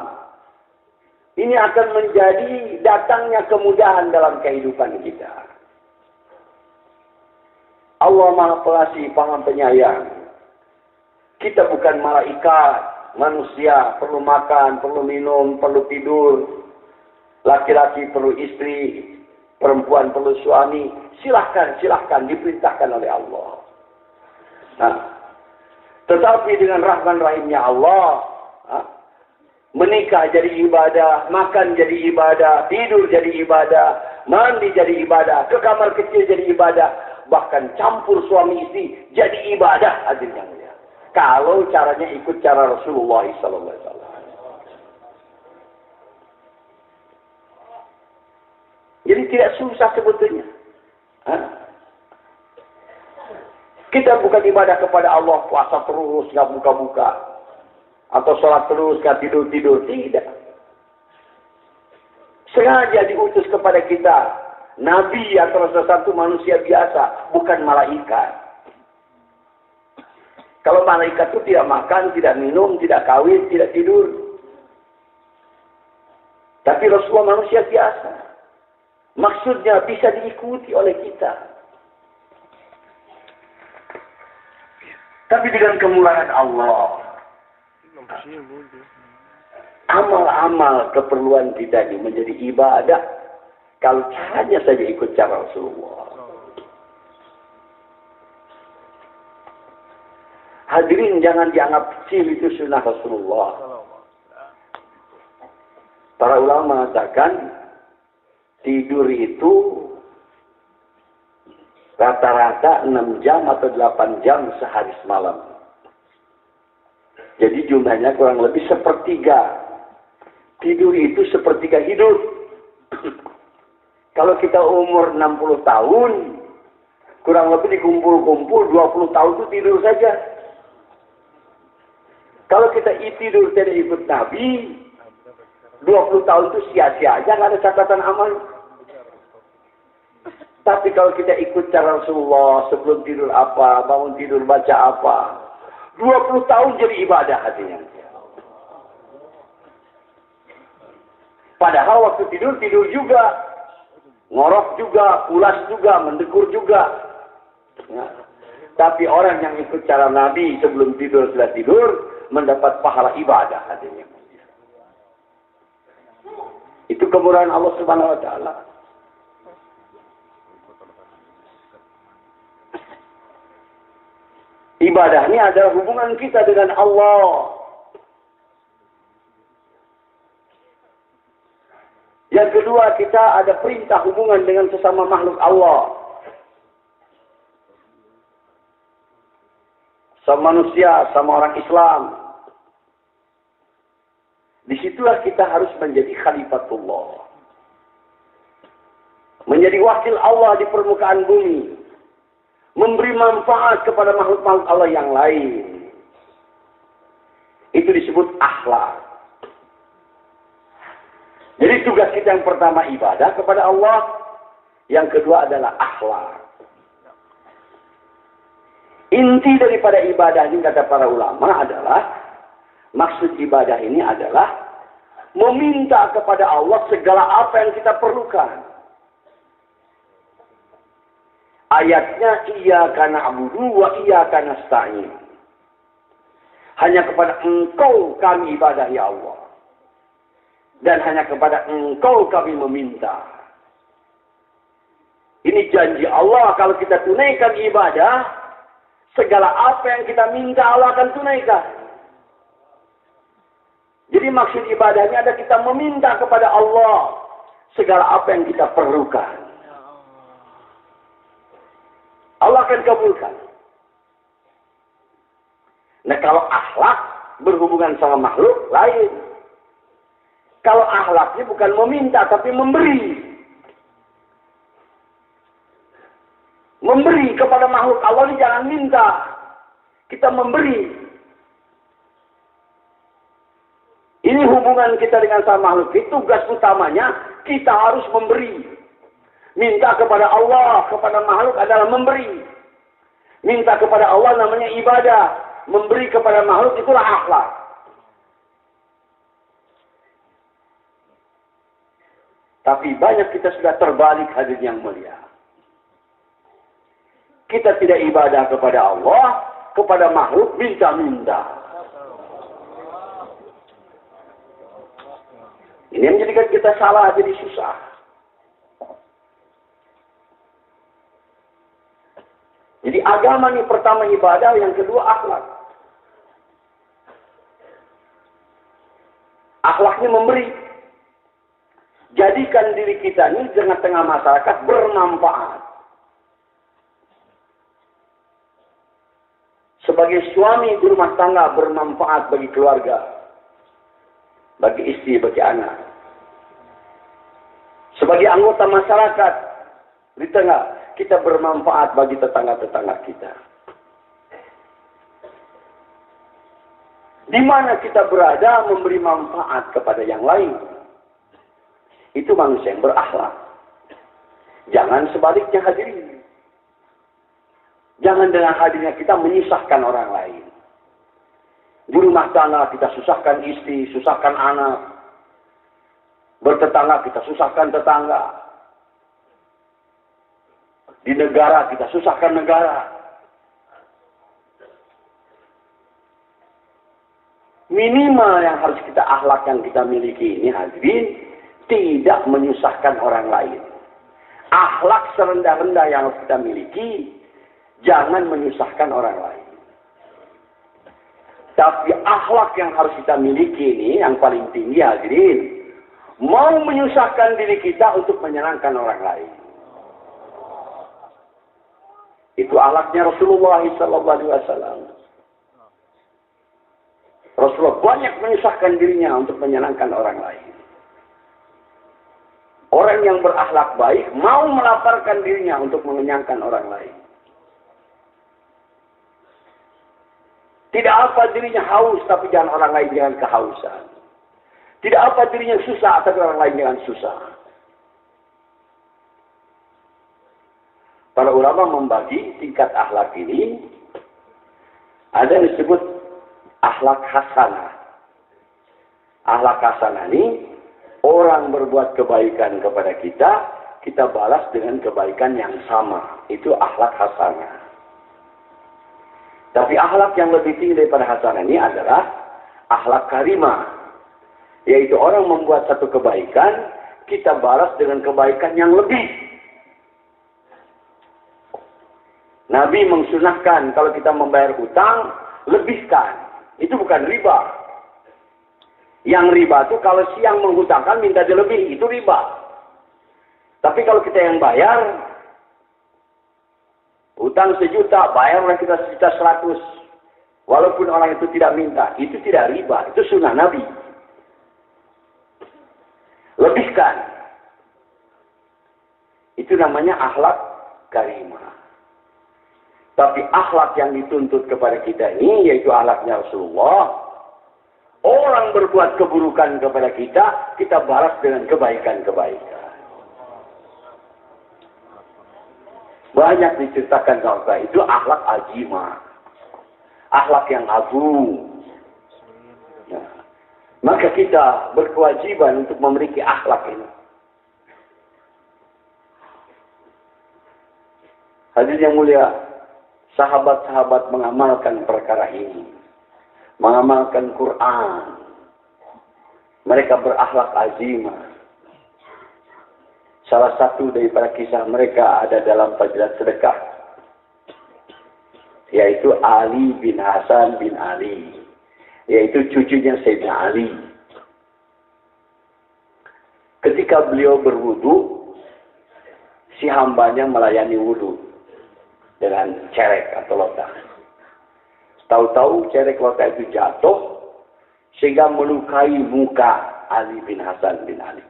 ini akan menjadi datangnya kemudahan dalam kehidupan kita. Allah Maha Pengasih, Maha Penyayang. Kita bukan malaikat, manusia, perlu makan, perlu minum, perlu tidur. Laki-laki perlu istri, perempuan perlu suami. Silahkan diperintahkan oleh Allah. Nah, tetapi dengan rahman rahimnya Allah, menikah jadi ibadah, makan jadi ibadah, tidur jadi ibadah, mandi jadi ibadah, ke kamar kecil jadi ibadah, bahkan campur suami istri jadi ibadah, hadirin yang mulia. Kalau caranya ikut cara Rasulullah SAW. Jadi tidak susah sebetulnya. Kita bukan ibadah kepada Allah, puasa terus, nggak buka-buka. Atau sholat terus, nggak tidur-tidur. Tidak. Sengaja diutus kepada kita. Nabi atau sesuatu manusia biasa, bukan malaikat. Kalau malaikat itu tidak makan, tidak minum, tidak kawin, tidak tidur. Tapi Rasulullah manusia biasa. Maksudnya bisa diikuti oleh kita. Tapi dengan kemurahan Allah, amal-amal keperluan kita ini menjadi ibadah kalau caranya saja ikut cara Rasulullah. Hadirin, jangan dianggap kecil itu sunnah Rasulullah. Para ulama mengatakan tidur itu rata-rata 6 jam atau 8 jam sehari semalam. Jadi jumlahnya kurang lebih sepertiga. Tidur itu sepertiga hidup. Kalau kita umur 60 tahun, kurang lebih dikumpul-kumpul 20 tahun itu tidur saja. Kalau kita tidur tidak ikut Nabi, 20 tahun itu sia-sia aja, nggak ada catatan amal. Tapi kalau kita ikut cara Rasulullah, sebelum tidur apa, bangun tidur baca apa, 20 tahun jadi ibadah hatinya. Padahal waktu tidur juga. Ngorok juga, pulas juga, mendekur juga. Ya. Tapi orang yang ikut cara Nabi sebelum tidur, setelah tidur, mendapat pahala ibadah hatinya. Itu kemurahan Allah Subhanahu wa Ta'ala. Ibadah ini adalah hubungan kita dengan Allah. Yang kedua, kedua, kita ada perintah hubungan dengan sesama makhluk Allah. Sama manusia, sama orang Islam. Disitulah kita harus menjadi khalifatullah. Menjadi wakil Allah di permukaan bumi. Memberi manfaat kepada makhluk-makhluk Allah yang lain. Itu disebut akhlak. Jadi tugas kita yang pertama ibadah kepada Allah. Yang kedua adalah akhlak. Inti daripada ibadah ini kata para ulama adalah, maksud ibadah ini adalah meminta kepada Allah segala apa yang kita perlukan. Ayatnya, iyyaka na'budu wa iyyaka nasta'in. Hanya kepada Engkau kami ibadah ya Allah. Dan hanya kepada Engkau kami meminta. Ini janji Allah, kalau kita tunaikan ibadah, segala apa yang kita minta Allah akan tunaikan. Jadi maksud ibadahnya ada kita meminta kepada Allah segala apa yang kita perlukan. Allah akan kabulkan. Nah, kalau akhlak berhubungan sama makhluk lain. Kalau akhlaknya bukan meminta tapi memberi. Memberi kepada makhluk Allah ini jangan minta. Kita memberi. Ini hubungan kita dengan sama makhluk. Itu tugas utamanya kita harus memberi. Minta kepada Allah, kepada makhluk adalah memberi. Minta kepada Allah namanya ibadah. Memberi kepada makhluk itulah akhlak. Tapi banyak kita sudah terbalik hadirin yang mulia. Kita tidak ibadah kepada Allah, kepada makhluk minta-minta. Ini yang menjadikan kita salah, jadi susah. Jadi agama ini pertama ibadah, yang kedua akhlak. Akhlaknya memberi. Jadikan diri kita ini di tengah masyarakat bermanfaat. Sebagai suami di rumah tangga bermanfaat bagi keluarga. Bagi istri, bagi anak. Sebagai anggota masyarakat di tengah, kita bermanfaat bagi tetangga-tetangga kita. Di mana kita berada memberi manfaat kepada yang lain. Itu manusia yang berakhlak. Jangan sebaliknya hadirin. Jangan dengan hadirnya kita menyusahkan orang lain. Di rumah tangga kita susahkan istri, susahkan anak. Bertetangga kita susahkan tetangga. Di negara kita susahkan negara. Minimal yang harus kita akhlak yang kita miliki ini hadirin, tidak menyusahkan orang lain. Akhlak serendah-rendah yang harus kita miliki, jangan menyusahkan orang lain. Tapi akhlak yang harus kita miliki ini, yang paling tinggi hadirin, mau menyusahkan diri kita untuk menyenangkan orang lain. Itu akhlaknya Rasulullah SAW. Rasulullah banyak menyusahkan dirinya untuk menyenangkan orang lain. Orang yang berakhlak baik mau melaparkan dirinya untuk mengenyangkan orang lain. Tidak apa dirinya haus, tapi jangan orang lain dengan kehausan. Tidak apa dirinya susah, tapi orang lain dengan susah. Para ulama membagi tingkat akhlak ini. Ada yang disebut akhlak hasanah. Akhlak hasanah ini, orang berbuat kebaikan kepada kita, kita balas dengan kebaikan yang sama. Itu akhlak hasanah. Tapi akhlak yang lebih tinggi daripada hasanah ini adalah akhlak karimah. Yaitu orang membuat satu kebaikan, kita balas dengan kebaikan yang lebih. Nabi mengsunahkan kalau kita membayar hutang, lebihkan. Itu bukan riba. Yang riba itu kalau siang menghutangkan minta dia lebih, itu riba. Tapi kalau kita yang bayar, utang 1 juta, bayarlah kita 1.100.000. Walaupun orang itu tidak minta, itu tidak riba, itu sunnah Nabi. Lebihkan. Itu namanya akhlak karimah. Tapi akhlak yang dituntut kepada kita ini, yaitu akhlaknya Rasulullah. Orang berbuat keburukan kepada kita, kita balas dengan kebaikan-kebaikan. Banyak diceritakan kalau itu akhlak azimah. Akhlak yang agung. Ya. Maka kita berkewajiban untuk memiliki akhlak ini. Hadirin yang mulia, sahabat-sahabat mengamalkan perkara ini. Mengamalkan Quran. Mereka berakhlak azimah. Salah satu daripada kisah mereka ada dalam Fadilat Sedekah. Yaitu Ali bin Hasan bin Ali. Yaitu cucunya Sayyidina Ali. Ketika beliau berwudu, si hambanya melayani wudu dengan cerek atau lotah. Tahu-tahu cerek lotah itu jatuh sehingga melukai muka Ali bin Hasan bin Ali.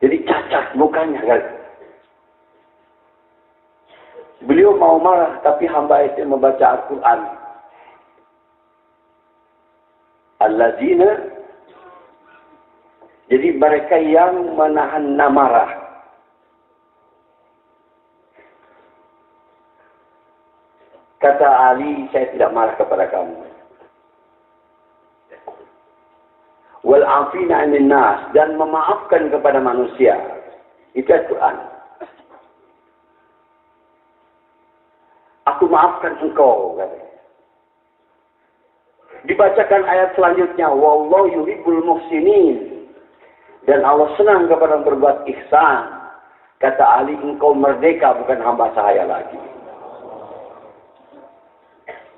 Jadi cacat mukanya kan. Beliau mau marah tapi hamba itu membaca Al-Quran. Alladzina, jadi mereka yang menahan amarah. Kata Ali, saya tidak marah kepada kamu. Wal afina 'anil nas, dan memaafkan kepada manusia. Itu Al-Quran. Aku maafkan engkau, katanya. Dibacakan ayat selanjutnya, wallahu yuhibbul muhsinin, dan Allah senang kepada yang berbuat ihsan. Kata Ali, engkau merdeka, bukan hamba sahaya lagi.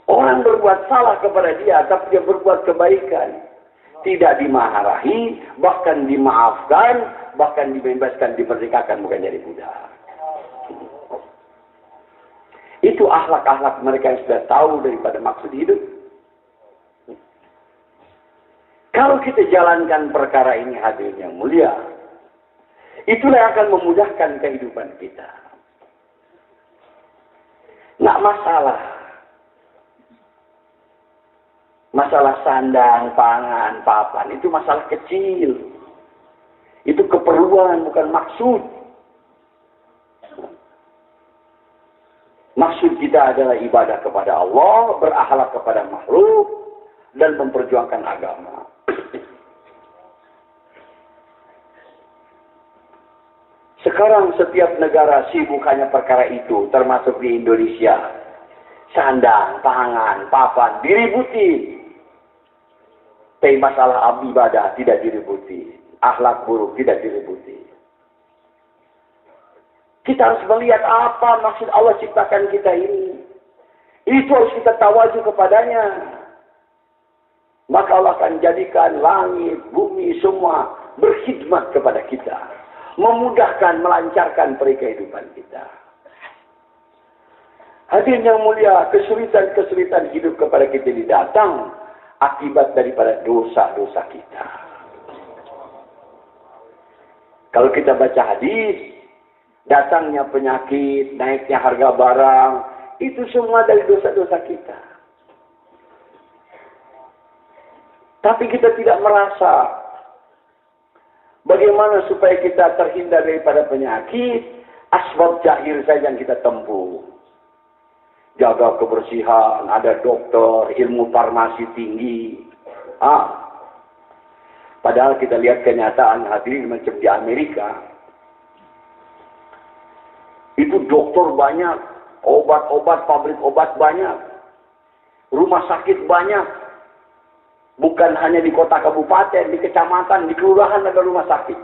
Orang berbuat salah kepada dia, tapi dia berbuat kebaikan. Tidak dimarahi, bahkan dimaafkan, bahkan dibebaskan, dimerdekakan, bukan jadi budak. Itu akhlak-akhlak mereka yang sudah tahu daripada maksud hidup. Kalau kita jalankan perkara ini, hadirin yang mulia, itulah yang akan memudahkan kehidupan kita. Nggak masalah. Masalah sandang, pangan, papan, itu masalah kecil. Itu keperluan, bukan maksud. Maksud kita adalah ibadah kepada Allah, berakhlak kepada makhluk, dan memperjuangkan agama. Sekarang setiap negara sibuk hanya perkara itu, termasuk di Indonesia. Sandang, pangan, papan, diributi. Tapi masalah ibadah tidak diributi. Akhlak buruk tidak diributi. Kita harus melihat apa maksud Allah ciptakan kita ini. Itu harus kita tawajuh kepadanya. Maka Allah akan jadikan langit, bumi, semua berkhidmat kepada kita. Memudahkan, melancarkan kehidupan kita. Hadirin yang mulia, kesulitan-kesulitan hidup kepada kita ini datang akibat daripada dosa-dosa kita. Kalau kita baca hadis, datangnya penyakit, naiknya harga barang, itu semua dari dosa-dosa kita. Tapi kita tidak merasa bagaimana supaya kita terhindar daripada penyakit, asbab jahil saja yang kita tempuh. Jaga kebersihan, ada dokter, ilmu farmasi tinggi. Padahal kita lihat kenyataan hadirin macam di Amerika. Itu dokter banyak, obat-obat, pabrik obat banyak. Rumah sakit banyak. Bukan hanya di kota kabupaten, di kecamatan, di kelurahan ada rumah sakit.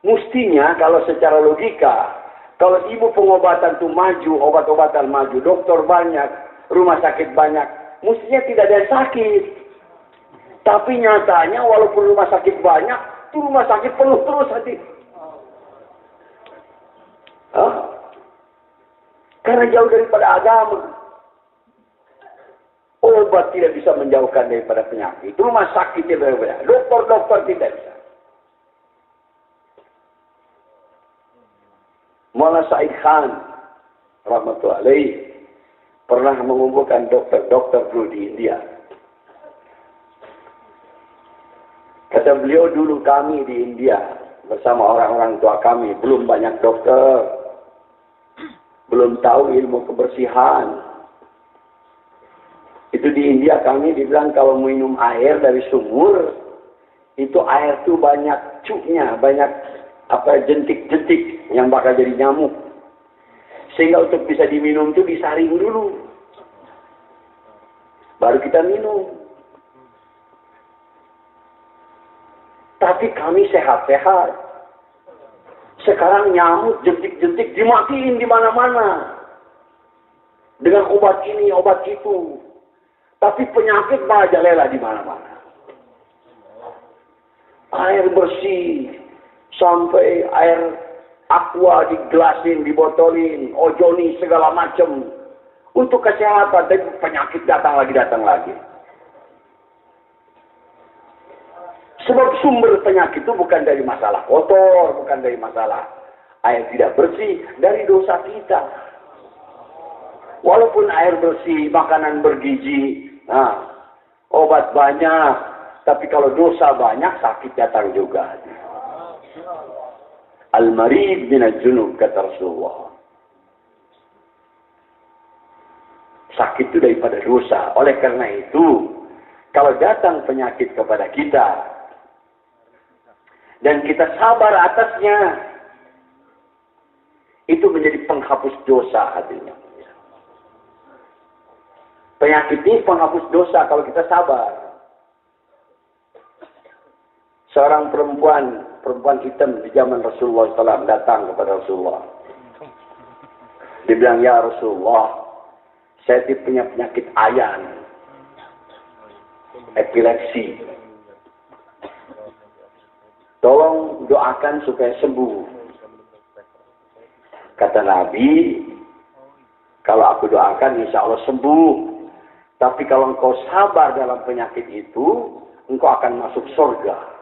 Mestinya kalau secara logika, kalau ibu pengobatan itu maju, obat-obatan maju, dokter banyak, rumah sakit banyak, mestinya tidak ada yang sakit. Tapi nyatanya walaupun rumah sakit banyak, itu rumah sakit penuh terus hati. Karena jauh daripada agama. Obat tidak bisa menjauhkan daripada penyakit. Rumah sakit tidak bisa. Dokter tidak bisa. Maulana Said Khan rahmatullahi alaih pernah mengumpulkan dokter-dokter dulu di India. Kata beliau, dulu kami di India bersama orang-orang tua kami belum banyak dokter, belum tahu ilmu kebersihan. Itu di India kami dibilang kalau minum air dari sumur, itu air itu banyak cuknya, banyak jentik-jentik yang bakal jadi nyamuk. Sehingga untuk bisa diminum itu disaring dulu. Baru kita minum. Tapi kami sehat-sehat. Sekarang nyamuk jentik-jentik dimatiin di mana-mana. Dengan obat ini, obat itu. Tapi penyakit merajalela di mana-mana. Air bersih. Sampai air aqua digelasin, dibotolin, ozoni segala macam untuk kesehatan, dan penyakit datang lagi. Sebab sumber penyakit itu bukan dari masalah kotor, bukan dari masalah air tidak bersih, dari dosa kita. Walaupun air bersih, makanan bergizi, obat banyak, tapi kalau dosa banyak, sakit datang juga. Al-marid minal junub, kata Rasulullah. Sakit itu daripada dosa. Oleh karena itu, kalau datang penyakit kepada kita, dan kita sabar atasnya, itu menjadi penghapus dosa hatinya. Penyakit ini penghapus dosa kalau kita sabar. Seorang perempuan hitam di zaman Rasulullah SAW datang kepada Rasulullah. Dia bilang, ya Rasulullah, saya punya penyakit ayan, epilepsi. Tolong doakan supaya sembuh. Kata Nabi, kalau aku doakan insya Allah sembuh. Tapi kalau engkau sabar dalam penyakit itu, engkau akan masuk surga.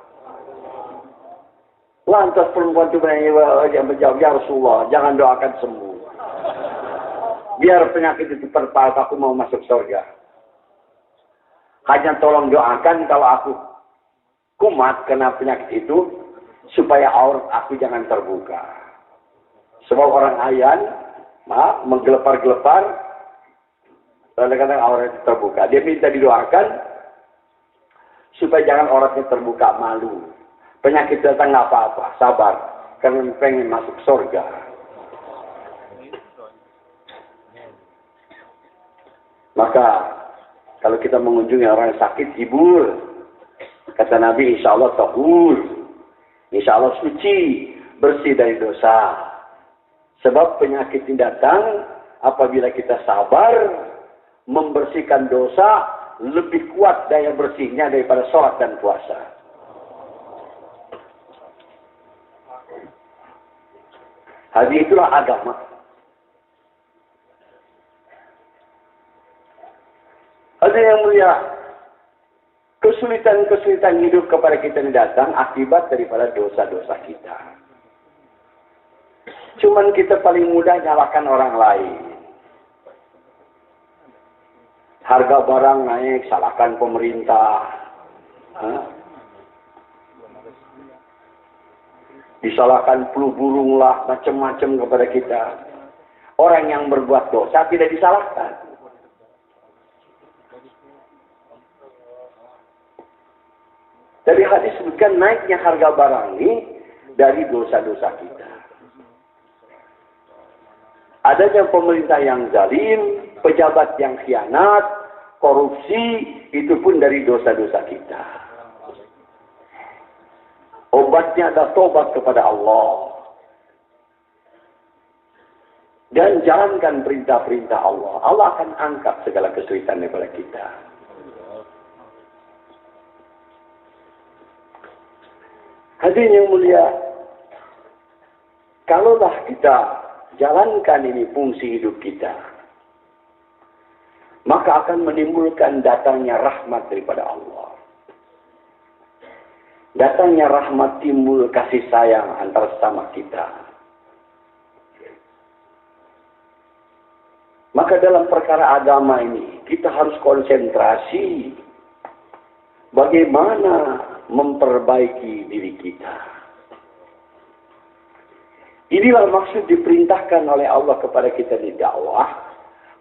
Lantas perempuan itu menjawab, ya Rasulullah, jangan doakan sembuh. Biar penyakit itu terpaut, aku mau masuk surga. Hanya tolong doakan kalau aku kumat kena penyakit itu, supaya aurat aku jangan terbuka. Sebab orang ayan, menggelepar-gelepar, kadang-kadang aurat terbuka. Dia minta didoakan, supaya jangan auratnya terbuka, malu. Penyakit datang nggak apa-apa, sabar. Karena pengen masuk surga. Maka, kalau kita mengunjungi orang yang sakit, hibur. Kata Nabi, insya Allah tahur. Insya Allah suci, bersih dari dosa. Sebab penyakit ini datang, apabila kita sabar, membersihkan dosa, lebih kuat daya bersihnya daripada sholat dan puasa. Hadi itulah agama. Ada yang mulia, kesulitan-kesulitan hidup kepada kita ini datang akibat daripada dosa-dosa kita. Cuman kita paling mudah nyalakan orang lain. Harga barang naik, salahkan pemerintah. Disalahkan flu burung lah, macam-macam kepada kita. Orang yang berbuat dosa tidak disalahkan. Dari hadis sebutkan naiknya harga barang ini dari dosa-dosa kita. Adanya pemerintah yang zalim, pejabat yang khianat, korupsi, itu pun dari dosa-dosa kita. Obatnya adalah tobat kepada Allah. Dan jalankan perintah-perintah Allah. Allah akan angkat segala kesulitan daripada kita. Hadirin yang mulia, kalaulah kita jalankan ini fungsi hidup kita, maka akan menimbulkan datangnya rahmat daripada Allah. Datangnya rahmat timbul kasih sayang antara sesama kita. Maka dalam perkara agama ini, kita harus konsentrasi bagaimana memperbaiki diri kita. Inilah maksud diperintahkan oleh Allah kepada kita di dakwah,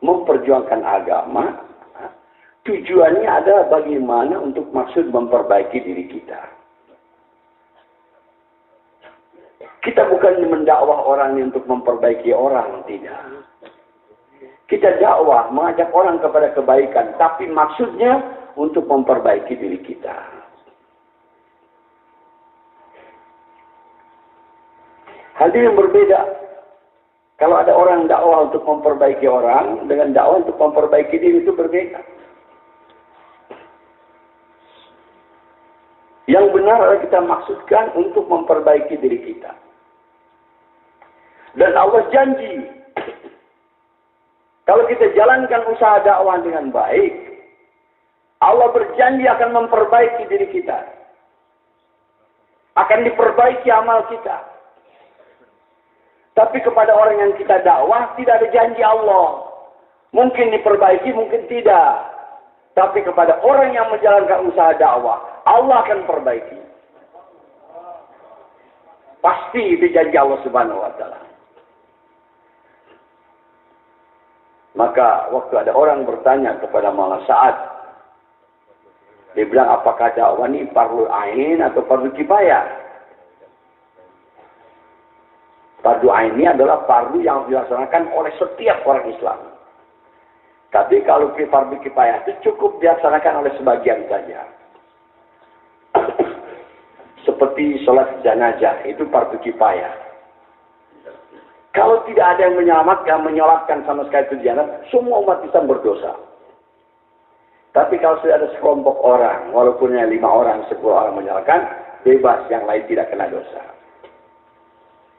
memperjuangkan agama. Tujuannya adalah bagaimana untuk maksud memperbaiki diri kita. Kita bukan mendakwah orang untuk memperbaiki orang, tidak. Kita dakwah, mengajak orang kepada kebaikan, tapi maksudnya untuk memperbaiki diri kita. Hal ini yang berbeda. Kalau ada orang dakwah untuk memperbaiki orang, dengan dakwah untuk memperbaiki diri itu berbeda. Yang benar adalah kita maksudkan untuk memperbaiki diri kita. Dan Allah janji, kalau kita jalankan usaha dakwah dengan baik, Allah berjanji akan memperbaiki diri kita. Akan diperbaiki amal kita. Tapi kepada orang yang kita dakwah, tidak ada janji Allah. Mungkin diperbaiki, mungkin tidak. Tapi kepada orang yang menjalankan usaha dakwah, Allah akan perbaiki. Pasti itu janji Allah Subhanahu wa Ta'ala. Maka waktu ada orang bertanya kepada Maulana Sa'ad, dia bilang, apakah dakwah ini fardu ain atau fardu kifayah? Fardu ain ini adalah fardu yang dilaksanakan oleh setiap orang Islam. Tapi kalau fardu kifayah itu cukup dilaksanakan oleh sebagian saja. Seperti sholat jenazah itu fardu kifayah. Kalau tidak ada yang menyelamatkan, menyolatkan sama sekali itu jenazah, semua umat Islam berdosa. Tapi kalau sudah ada sekelompok orang, walaupun hanya 5 orang, 10 orang menyalakan, bebas, yang lain tidak kena dosa.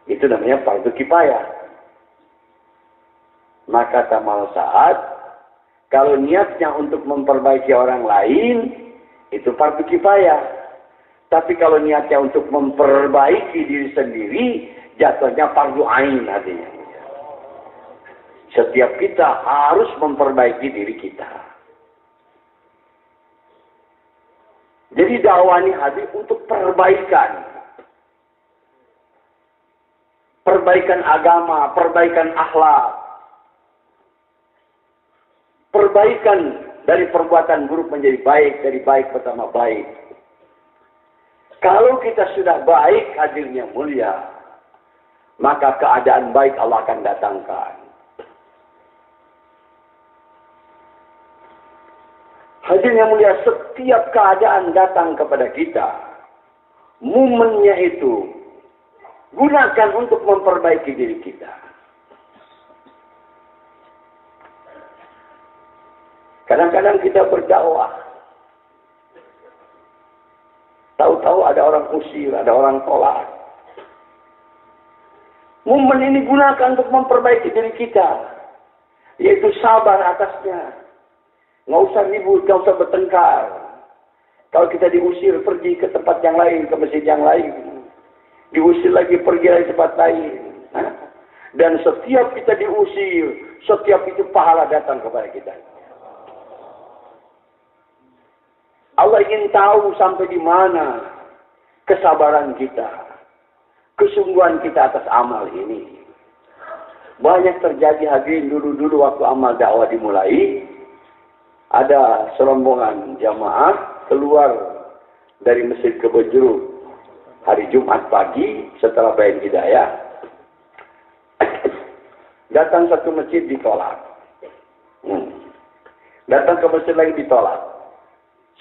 Itu namanya fardu kifayah. Maka tamal saat, kalau niatnya untuk memperbaiki orang lain, itu fardu kifayah. Tapi kalau niatnya untuk memperbaiki diri sendiri, jatuhnya fardu ain artinya. Setiap kita harus memperbaiki diri kita. Jadi dakwah ini hadir untuk perbaikan. Perbaikan agama, perbaikan akhlak. Perbaikan dari perbuatan buruk menjadi baik, dari baik pertama baik. Kalau kita sudah baik, hadirnya mulia, maka keadaan baik Allah akan datangkan. Hadirnya mulia, setiap keadaan datang kepada kita, momennya itu gunakan untuk memperbaiki diri kita. Kadang-kadang kita berdakwah, tahu-tahu ada orang usir, ada orang tolak. Momen ini gunakan untuk memperbaiki diri kita, yaitu sabar atasnya. Nggak usah ribut, nggak usah bertengkar. Kalau kita diusir, pergi ke tempat yang lain, ke masjid yang lain. Diusir lagi, pergi lagi ke tempat lain. Dan setiap kita diusir, setiap itu pahala datang kepada kita. Allah ingin tahu sampai di mana kesabaran kita, kesungguhan kita atas amal ini. Banyak terjadi hadirin dulu-dulu waktu amal dakwah dimulai. Ada serombongan jamaah keluar dari Masjid Kebonjeruk hari Jumat pagi setelah Bayan Hidayah. Datang satu masjid ditolak. Datang ke masjid lagi ditolak.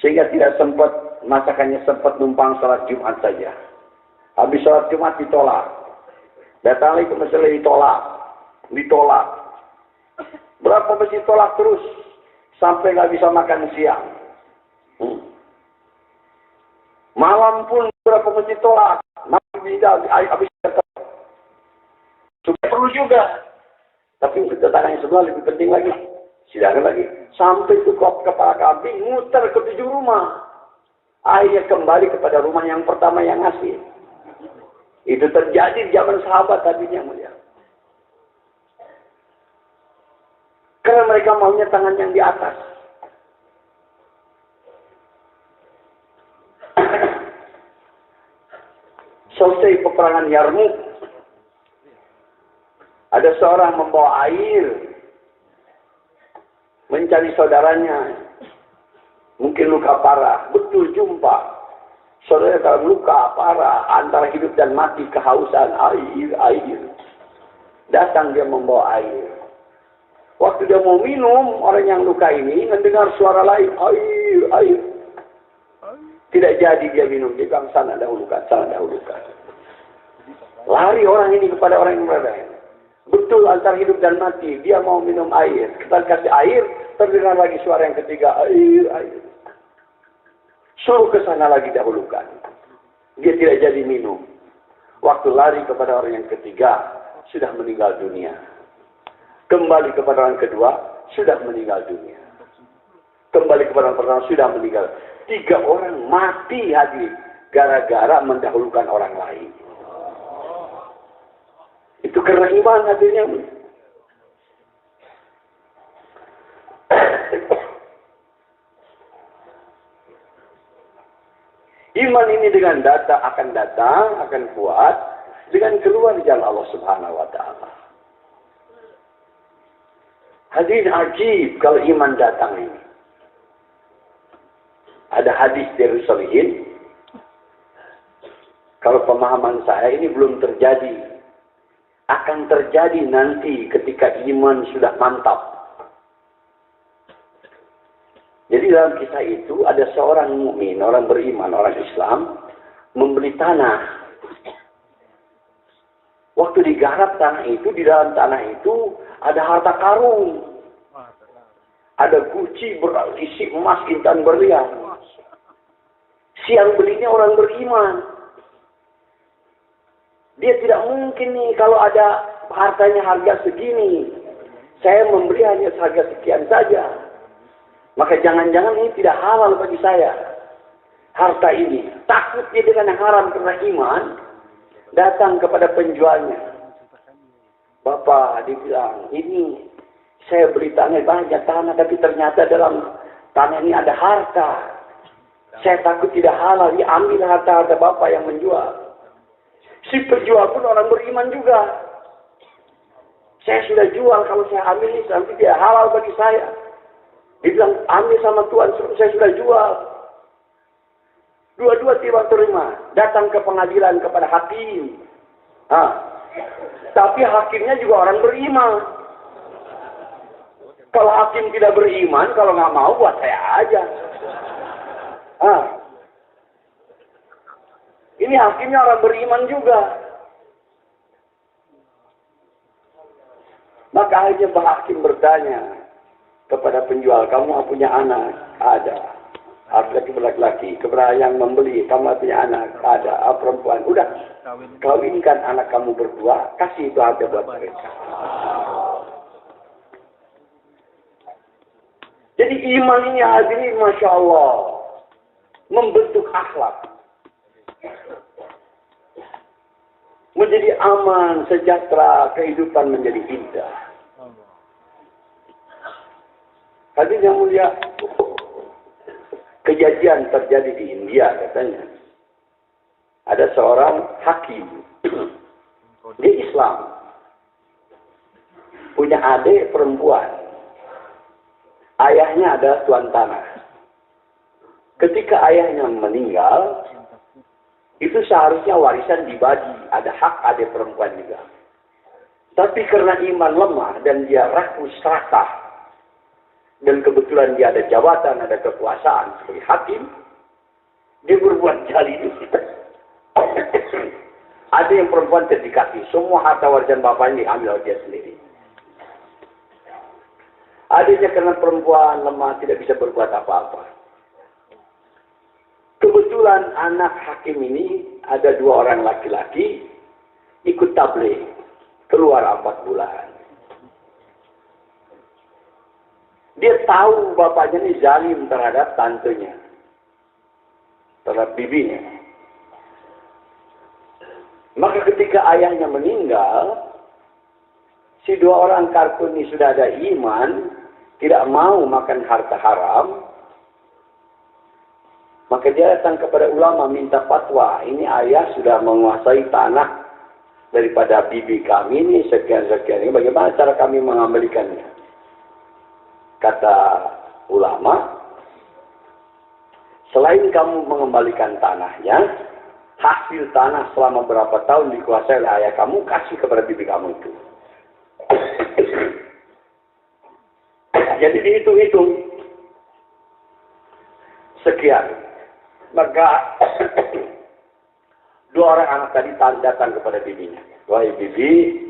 Sehingga tidak sempat, masakannya sempat numpang sholat Jumat saja. Habis sholat Jumat ditolak. Datang lagi ke masjid lagi ditolak. Ditolak. Berapa masjid tolak terus? Sampai nggak bisa makan siang. Malam pun berapa masjid tolak. mati bisa habis juga perlu juga. Tapi untuk tetangga yang sebelah lebih penting lagi. Silakan lagi. Sampai itu kepala kambing muter ke 7 rumah. Akhirnya kembali kepada rumah yang pertama yang ngasih. Itu terjadi di zaman sahabat tadinya mulia. Karena mereka maunya tangan yang di atas. Selesai peperangan Yarmuk, ada seorang membawa air mencari saudaranya, mungkin luka parah, betul jumpa saudara dalam luka parah antara hidup dan mati, kehausan air. Datang dia membawa air. Waktu dia mau minum, orang yang luka ini mendengar suara lain, air. Tidak jadi dia minum, dia bilang sana dahulukan. Lari orang ini kepada orang yang berada. Betul antara hidup dan mati, dia mau minum air. Kita kasih air, terdengar lagi suara yang ketiga, air. Suruh ke sana lagi dahulukan. Dia tidak jadi minum. Waktu lari kepada orang yang ketiga, sudah meninggal dunia. Kembali kepada orang kedua, sudah meninggal dunia. Kembali kepada orang pertama, sudah meninggal. 3 orang mati hadir gara-gara mendahulukan orang lain. Itu karena iman hadirnya. Iman ini dengan akan kuat dengan keluar jalan Allah Subhanahu wa taala. Hadirin ajib kalau iman datang ini. Ada hadis dari Solihin. Kalau pemahaman saya ini belum terjadi. Akan terjadi nanti ketika iman sudah mantap. Jadi dalam kisah itu ada seorang mukmin, orang beriman, orang Islam membeli tanah. Waktu digarap tanah itu, di dalam tanah itu ada harta karun. Ada guci berisi emas, intan, berlian. Siang belinya orang beriman. Dia tidak mungkin nih kalau ada hartanya harga segini. Saya membeli hanya harga sekian saja. Maka jangan-jangan ini tidak halal bagi saya. Harta ini. Takut dia dengan yang haram karena iman. Datang kepada penjualnya. Bapak dibilang, ini saya beli tanah banyak tanah. Tapi ternyata dalam tanah ini ada harta. Saya takut tidak halal. Dia ambil harta-harta Bapak yang menjual. Si penjual pun orang beriman juga. Saya sudah jual, kalau saya ambil ini nanti tidak halal bagi saya. Dia bilang, ambil sama Tuhan, saya sudah jual. Dua-dua tidak terima. Datang ke pengadilan kepada hakim. Tapi hakimnya juga orang beriman. Kalau hakim tidak beriman, kalau nggak mau buat saya aja. Ini hakimnya orang beriman juga. Maka akhirnya hakim bertanya kepada penjual, kamu punya anak? Ada. Laki-laki. Kepada yang membeli, kamu punya anak? Ada. Perempuan. Udah. Kawinkan anak kamu berdua, kasih itu harga buat mereka. Jadi iman ini hadirin, Masya Allah, membentuk akhlak. Menjadi aman, sejahtera, kehidupan menjadi indah. Hadirin yang mulia, kejadian terjadi di India katanya. Ada seorang hakim. Dia Islam. Punya adik perempuan. Ayahnya adalah tuan tanah. Ketika ayahnya meninggal, itu seharusnya warisan dibagi. Ada hak adik perempuan juga. Tapi karena iman lemah dan dia rakus serakah, dan kebetulan dia ada jabatan, ada kekuasaan sebagai hakim, dia berbuat jali. Ada yang perempuan terdikati, semua harta warisan bapaknya diambil oleh dia sendiri. Adanya karena perempuan lemah tidak bisa berbuat apa-apa. Kebetulan anak hakim ini ada 2 orang laki-laki ikut tabligh, keluar 4 bulan. Dia tahu bapaknya ini zalim terhadap tantenya, terhadap bibinya. Maka ketika ayahnya meninggal, si 2 orang kartun ini sudah ada iman, tidak mau makan harta haram, maka dia datang kepada ulama minta fatwa. Ini ayah sudah menguasai tanah daripada bibi kami ini sekian-sekian. Ini bagaimana cara kami mengembalikannya? Kata ulama, selain kamu mengembalikan tanahnya, hasil tanah selama berapa tahun dikuasai oleh ayah kamu, kasih kepada bibi kamu itu. Jadi dihitung-hitung. Sekian. Maka 2 orang anak tadi datang kepada bibinya. Wahai bibi,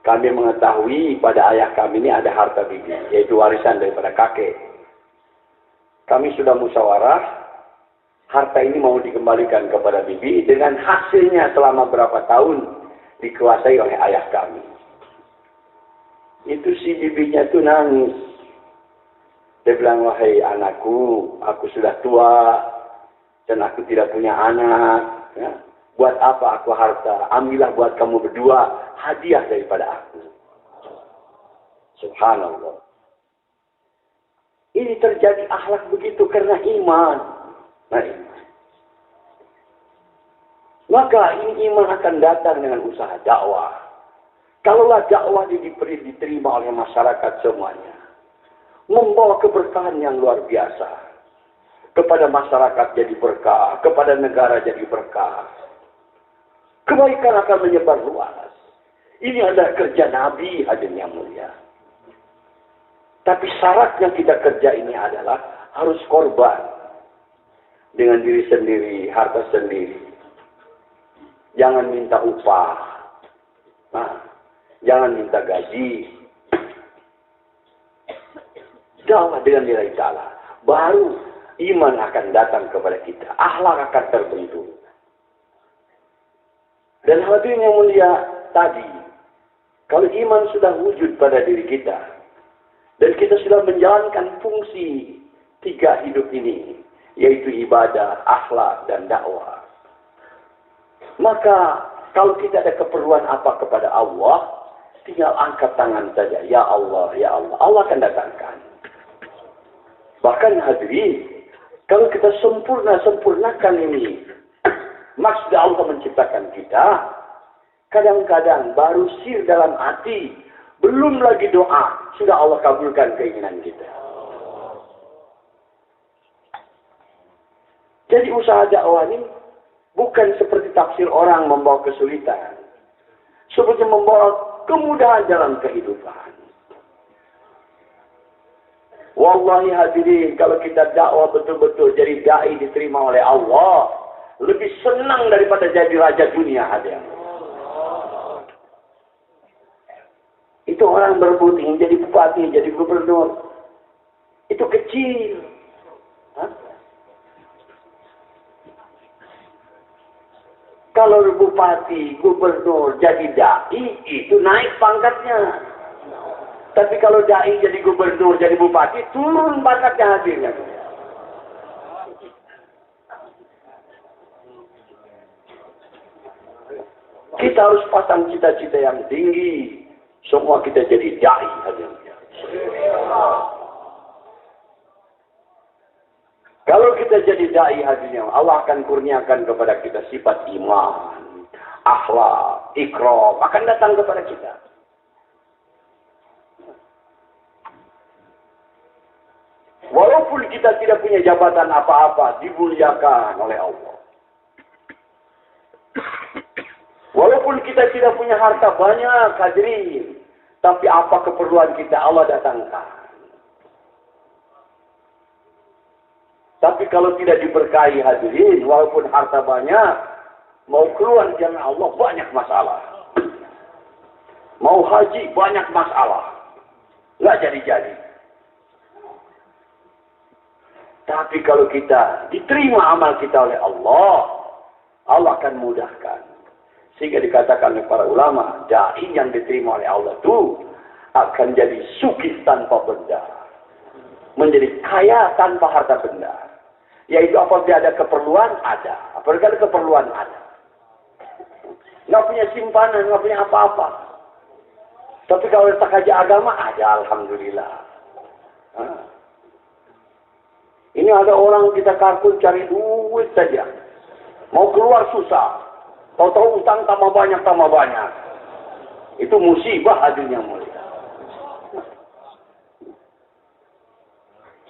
kami mengetahui pada ayah kami ini ada harta bibi, yaitu warisan daripada kakek. Kami sudah musyawarah, harta ini mau dikembalikan kepada bibi dengan hasilnya selama berapa tahun dikuasai oleh ayah kami. Itu si bibinya tuh nangis. Dia bilang, wahai anakku, aku sudah tua dan aku tidak punya anak. Ya. Buat apa aku harta? Ambillah buat kamu berdua hadiah daripada aku. Subhanallah. Ini terjadi akhlak begitu karena iman. Nah, iman. Maka ini iman akan datang dengan usaha dakwah. Kalaulah dakwah diterima oleh masyarakat semuanya, membawa keberkahan yang luar biasa. Kepada masyarakat jadi berkah, kepada negara jadi berkah. Kebaikan akan menyebar luas. Ini adalah kerja Nabi, hadirin yang mulia. Tapi syaratnya kita kerja ini adalah harus korban. Dengan diri sendiri, harta sendiri. Jangan minta upah. Nah, jangan minta gaji. Dakwah dengan nilai ta'ala. Baru iman akan datang kepada kita. Akhlak akan terbentuk. Dan hadirin yang mulia tadi, kalau iman sudah wujud pada diri kita, dan kita sudah menjalankan fungsi 3 hidup ini, yaitu ibadah, akhlak, dan dakwah. Maka kalau kita ada keperluan apa kepada Allah, tinggal angkat tangan saja. Ya Allah, ya Allah. Allah akan datangkan. Bahkan hadirin, kalau kita sempurnakan ini, maksud Allah menciptakan kita, kadang-kadang baru sir dalam hati, belum lagi doa, sudah Allah kabulkan keinginan kita. Jadi usaha dakwah ini bukan seperti tafsir orang membawa kesulitan. Seperti membawa kemudahan dalam kehidupan. Wallahi hadirin, kalau kita dakwah betul-betul jadi da'i diterima oleh Allah, lebih senang daripada jadi raja dunia hadirin. Itu orang berebut ingin jadi bupati, jadi gubernur. Itu kecil. Hah? Kalau bupati, gubernur, jadi da'i, itu naik pangkatnya. Tapi kalau da'i jadi gubernur, jadi bupati, turun pangkatnya hadirnya. Kita harus pasang cita-cita yang tinggi. Semua kita jadi da'i hadirnya. Kalau kita jadi da'i hadirnya, Allah akan kurniakan kepada kita sifat iman, akhlak, ikram, akan datang kepada kita. Walaupun kita tidak punya jabatan apa-apa, dimuliakan oleh Allah. Walaupun kita tidak punya harta banyak, hadirin, tapi apa keperluan kita Allah datangkan. Tapi kalau tidak diberkahi hadirin, walaupun harta banyak, mau keluar jalan Allah banyak masalah. Mau haji banyak masalah. Nggak jadi-jadi. Tapi kalau kita diterima amal kita oleh Allah, Allah akan mudahkan. Sehingga dikatakan oleh para ulama, dai yang diterima oleh Allah itu akan jadi sugih tanpa benda. Menjadi kaya tanpa harta benda. Yaitu apabila ada keperluan, ada. Apabila ada keperluan, ada. Nggak punya simpanan, nggak punya apa-apa. Tapi kalau letak aja agama, ada, alhamdulillah. Ini ada orang kita kartu cari duit saja. Mau keluar susah. Tahu-tahu utang tambah banyak. Itu musibah hadirnya mulia.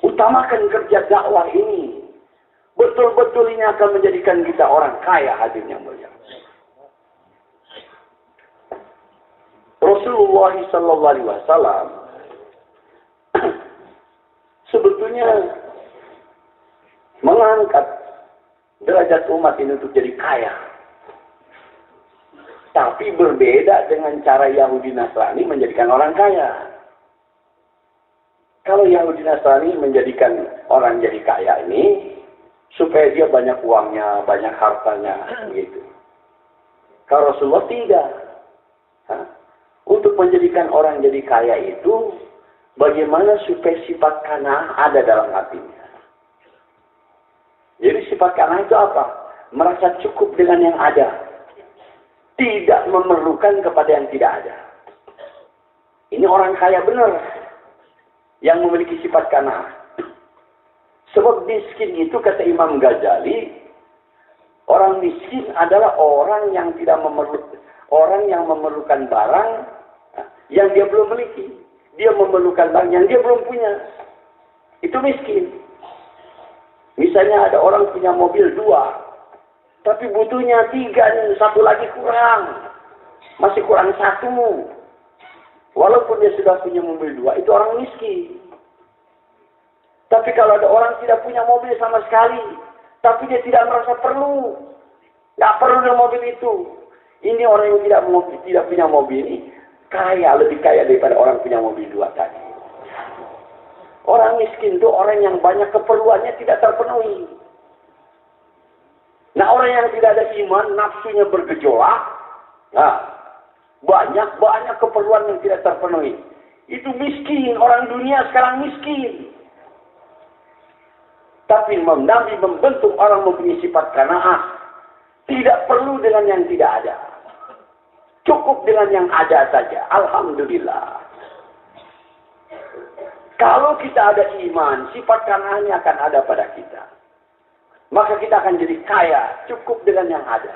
Utamakan kerja dakwah ini. Betul-betul ini akan menjadikan kita orang kaya hadirnya mulia. Rasulullah SAW sebetulnya mengangkat derajat umat ini untuk jadi kaya. Tapi berbeda dengan cara Yahudi Nasrani menjadikan orang kaya. Kalau Yahudi Nasrani menjadikan orang jadi kaya ini supaya dia banyak uangnya, banyak hartanya, gitu. Kalau Rasulullah tidak. Untuk menjadikan orang jadi kaya itu, bagaimana supaya sifat kanah ada dalam hatinya. Jadi sifat kanah itu apa? Merasa cukup dengan yang ada. Tidak memerlukan kepada yang tidak ada. Ini orang kaya benar. Yang memiliki sifat kanah. Sebab miskin itu kata Imam Ghazali, orang miskin adalah orang yang tidak memerlukan barang yang dia belum miliki. Dia memerlukan barang yang dia belum punya. Itu miskin. Misalnya ada orang punya mobil 2, tapi butuhnya 3, 1 lagi kurang. Masih kurang 1. Walaupun dia sudah punya mobil 2, itu orang miskin. Tapi kalau ada orang tidak punya mobil sama sekali, tapi dia tidak merasa perlu. Tidak perlu dengan mobil itu. Ini orang yang tidak punya mobil ini, kaya, lebih kaya daripada orang punya mobil 2 tadi. Orang miskin itu orang yang banyak keperluannya tidak terpenuhi. Nah, orang yang tidak ada iman, nafsunya bergejolak, banyak keperluan yang tidak terpenuhi. Itu miskin, orang dunia sekarang miskin. Tapi Nabi membentuk orang mempunyai sifat qanaah. Tidak perlu dengan yang tidak ada. Cukup dengan yang ada saja. Alhamdulillah. Kalau kita ada iman, sifat qanaahnya akan ada pada kita. Maka kita akan jadi kaya, cukup dengan yang ada.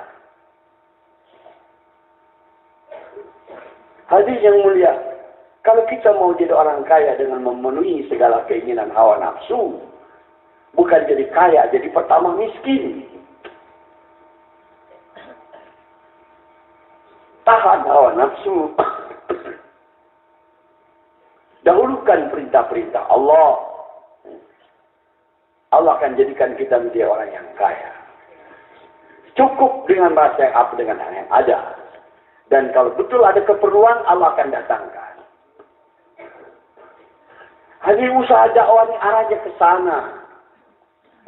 Hadirin yang mulia, kalau kita mau jadi orang kaya dengan memenuhi segala keinginan hawa nafsu, bukan jadi kaya, jadi pertama miskin. Tahan hawa nafsu. Dahulukan perintah-perintah Allah. Allah akan jadikan kita menjadi orang yang kaya. Cukup dengan rasa yang apa dengan yang ada. Dan kalau betul ada keperluan, Allah akan datangkan. Hanya usaha dakwah ini arahnya ke sana.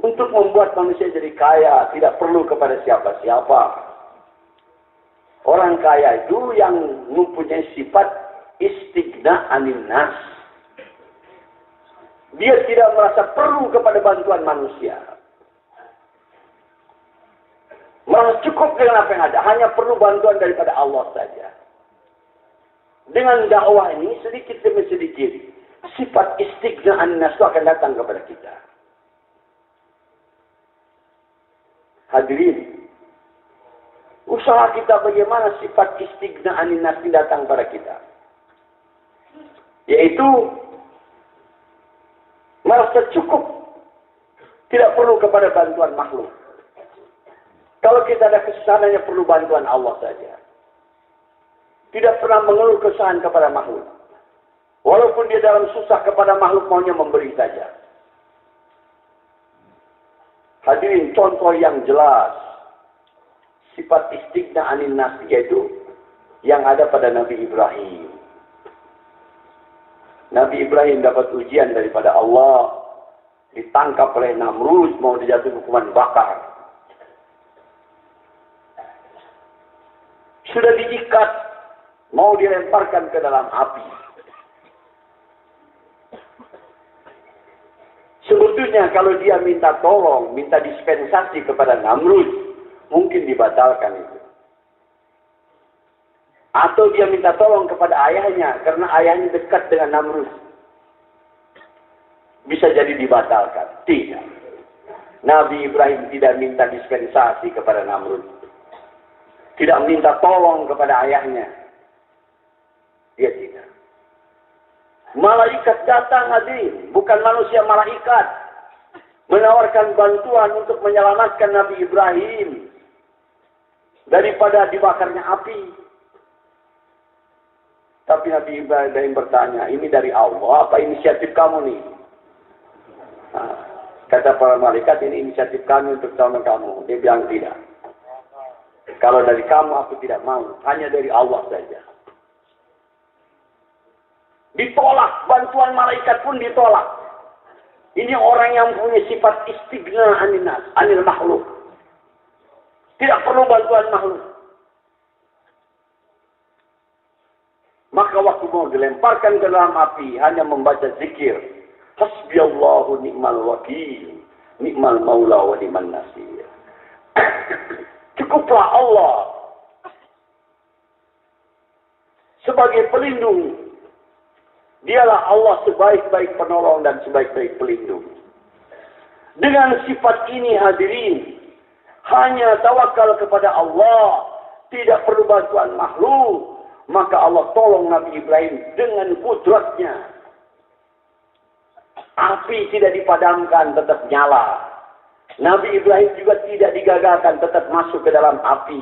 Untuk membuat manusia jadi kaya, tidak perlu kepada siapa-siapa. Orang kaya itu yang mempunyai sifat istighna anin nas. Dia tidak merasa perlu kepada bantuan manusia. Merasa cukup dengan apa yang ada. Hanya perlu bantuan daripada Allah saja. Dengan dakwah ini sedikit demi sedikit, sifat istighna anin nas itu akan datang kepada kita. Hadirin, usaha kita bagaimana sifat istighna anin nas datang pada kita. Yaitu merasa cukup. Tidak perlu kepada bantuan makhluk. Kalau kita ada kesusahan hanya perlu bantuan Allah saja. Tidak pernah mengeluh kesusahan kepada makhluk. Walaupun dia dalam susah kepada makhluk maunya memberi saja. Hadirin, contoh yang jelas. Sifat istighna anin nas yaitu yang ada pada Nabi Ibrahim. Nabi Ibrahim dapat ujian daripada Allah. Ditangkap oleh Namrud, mau dijatuhi hukuman bakar. sudah diikat, mau dilemparkan ke dalam api. Sebetulnya kalau dia minta tolong, minta dispensasi kepada Namrud, mungkin dibatalkan itu. Atau dia minta tolong kepada ayahnya, karena ayahnya dekat dengan Namrud. Bisa jadi dibatalkan. Tidak. Nabi Ibrahim tidak minta dispensasi kepada Namrud. Tidak minta tolong kepada ayahnya. Dia tidak. Malaikat datang hadirin, bukan manusia, malaikat. Menawarkan bantuan untuk menyelamatkan Nabi Ibrahim daripada dibakarnya api. Tapi Nabi Ibrahim bertanya, ini dari Allah apa inisiatif kamu nih? Nah, kata para malaikat, ini inisiatif kami untuk tolong kamu. Dia bilang tidak. Kalau dari kamu aku tidak mau, hanya dari Allah saja. Ditolak, bantuan malaikat pun ditolak. Ini orang yang punya sifat istighna anil makhluk. Tidak perlu bantuan makhluk. Maka waktu mau dilemparkan ke dalam api, hanya membaca zikir. Hasbiyallahu ni'mal wakil, ni'mal maula wa ni'man nasir. Cukuplah Allah sebagai pelindung. Dialah Allah sebaik-baik penolong dan sebaik-baik pelindung. Dengan sifat ini hadirin, hanya tawakal kepada Allah, tidak perlu bantuan makhluk, maka Allah tolong Nabi Ibrahim dengan kudratnya. Api tidak dipadamkan, tetap nyala. Nabi Ibrahim juga tidak digagalkan, tetap masuk ke dalam api.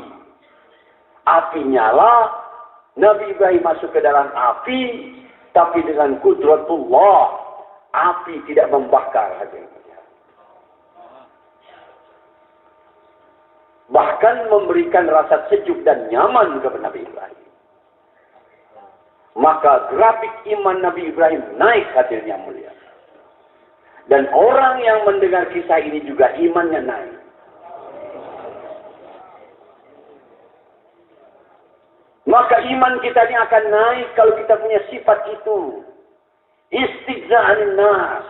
Api nyala, Nabi Ibrahim masuk ke dalam api, tapi dengan kudratullah, api tidak membakar. Bahkan memberikan rasa sejuk dan nyaman kepada Nabi Ibrahim. Maka grafik iman Nabi Ibrahim naik hadirin yang mulia. Dan orang yang mendengar kisah ini juga imannya naik. Maka iman kita ini akan naik kalau kita punya sifat itu. Istighza'an nas.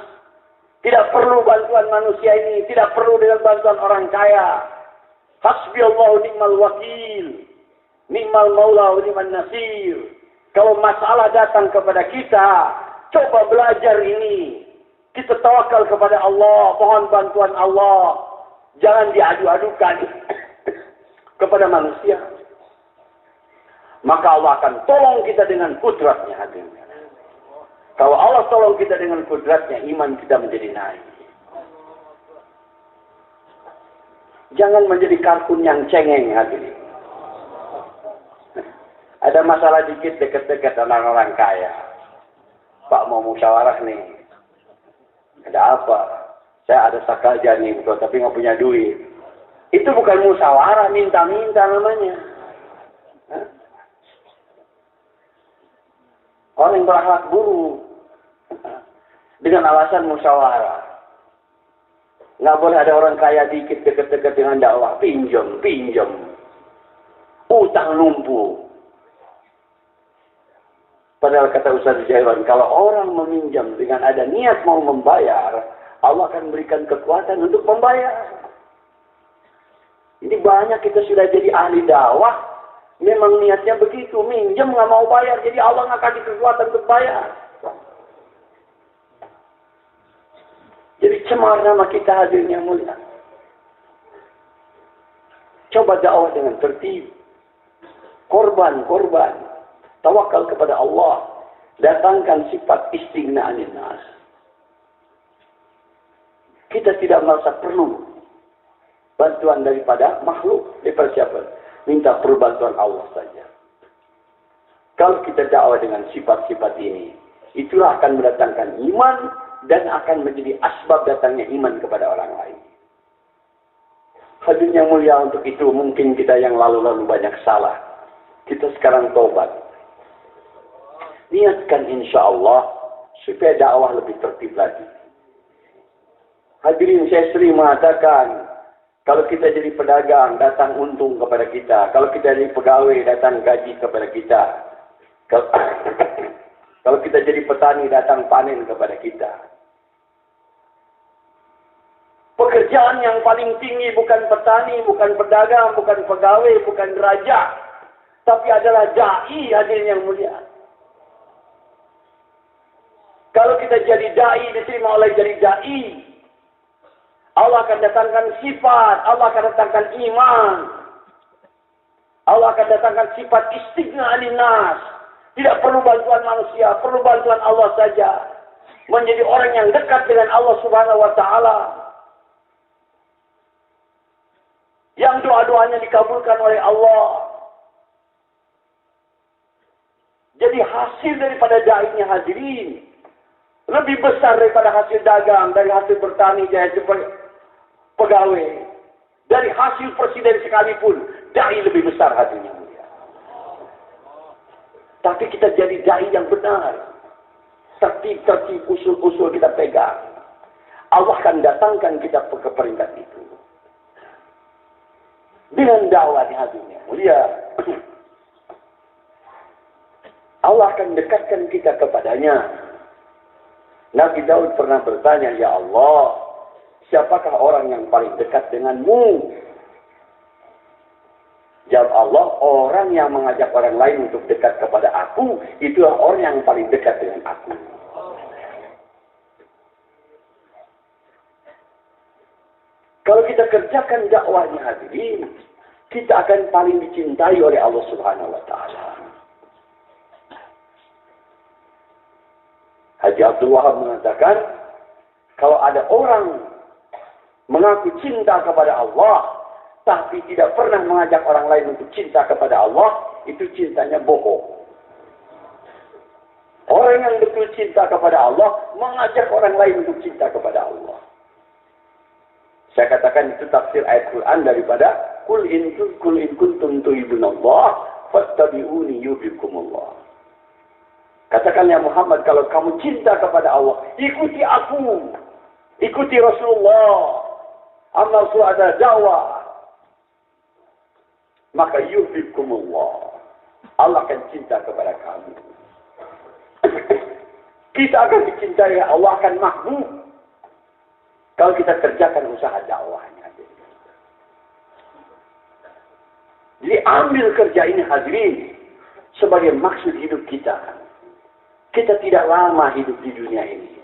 Tidak perlu bantuan manusia ini. Tidak perlu dengan bantuan orang kaya. Hasbiyallahu ni'mal wakil. Ni'mal maula wa ni'man nasir. Kalau masalah datang kepada kita, coba belajar ini. Kita tawakal kepada Allah. Mohon bantuan Allah. Jangan diadu-adukan kepada manusia. Maka Allah akan tolong kita dengan kudratnya hadirin. Kalau Allah tolong kita dengan kudratnya, iman kita menjadi naik. Jangan menjadi kartun yang cengeng hadirin. Ada masalah dikit dekat-dekat orang-orang kaya. Pak mau musyawarah nih. Ada apa? Saya ada sakalja nih, tapi nggak punya duit. Itu bukan musyawarah, minta-minta namanya. Orang yang berakhlak buruk dengan alasan musyawarah. Nggak boleh ada orang kaya dikit dekat-dekat dengan dakwah. Pinjam. Utang lumpuh. Padahal kata Ustaz Jaiwan, kalau orang meminjam dengan ada niat mau membayar, Allah akan berikan kekuatan untuk membayar. Ini banyak kita sudah jadi ahli dakwah. Memang niatnya begitu, minjem nggak mau bayar, jadi Allah nggak kasih kekuatan untuk bayar. Jadi cemar nama kita hadirin yang mulia. Coba dakwah dengan tertib, korban, tawakal kepada Allah, datangkan sifat istighna anin nas. Kita tidak merasa perlu bantuan daripada makhluk, daripada siapa? Minta perbantuan Allah saja. Kalau kita dakwah dengan sifat-sifat ini, itulah akan mendatangkan iman dan akan menjadi asbab datangnya iman kepada orang lain. Hadirin yang mulia, untuk itu mungkin kita yang lalu-lalu banyak salah. Kita sekarang taubat. Niatkan insya Allah supaya dakwah lebih tertib lagi. Hadirin, saya sering mengatakan, Kalau kita jadi pedagang, datang untung kepada kita. Kalau kita jadi pegawai, datang gaji kepada kita. Kalau kita jadi petani, datang panen kepada kita. Pekerjaan yang paling tinggi bukan petani, bukan pedagang, bukan pegawai, bukan raja. Tapi adalah da'i, hadirin yang mulia. Kalau kita jadi da'i, diterima oleh jadi da'i, Allah akan datangkan sifat, Allah akan datangkan iman. Allah akan datangkan sifat istighna alinnas. Tidak perlu bantuan manusia, perlu bantuan Allah saja. Menjadi orang yang dekat dengan Allah Subhanahu wa taala. Yang doa-doanya dikabulkan oleh Allah. Jadi hasil daripada da'inya hadirin lebih besar daripada hasil dagang, dari hasil bertani, dari hasil pegawai, dari hasil presiden sekalipun, da'i lebih besar hatinya. Tapi kita jadi da'i yang benar. Tertib-tertib, usul-usul kita pegang. Allah akan datangkan kita ke peringkat itu. Dengan dakwah di hatinya. Mulia. Allah akan dekatkan kita kepadanya. Nabi Daud pernah bertanya, ya Allah, siapakah orang yang paling dekat denganmu? Jawab Allah, orang yang mengajak orang lain untuk dekat kepada aku, itulah orang yang paling dekat dengan aku. Kalau kita kerjakan dakwahnya hadirin, kita akan paling dicintai oleh Allah Subhanahu wa taala. Haji Abdul Wahab mengatakan, kalau ada orang mengaku cinta kepada Allah, tapi tidak pernah mengajak orang lain untuk cinta kepada Allah, itu cintanya bohong. Orang yang betul cinta kepada Allah, mengajak orang lain untuk cinta kepada Allah. Saya katakan itu tafsir ayat Quran daripada Qul in kuntum tuhibbunallah fattabi'uni yuhibbukumullah. Katakan ya Muhammad, kalau kamu cinta kepada Allah, ikuti aku. Ikuti Rasulullah. Amal Rasul adalah dakwah. Maka yuhibbukumullah. Allah akan cinta kepada kamu. Kita akan dicintai, Allah akan mahbub. Kalau kita kerjakan usaha dakwahnya. Jadi ambil kerja ini hadirin sebagai maksud hidup kita. Kita tidak lama hidup di dunia ini.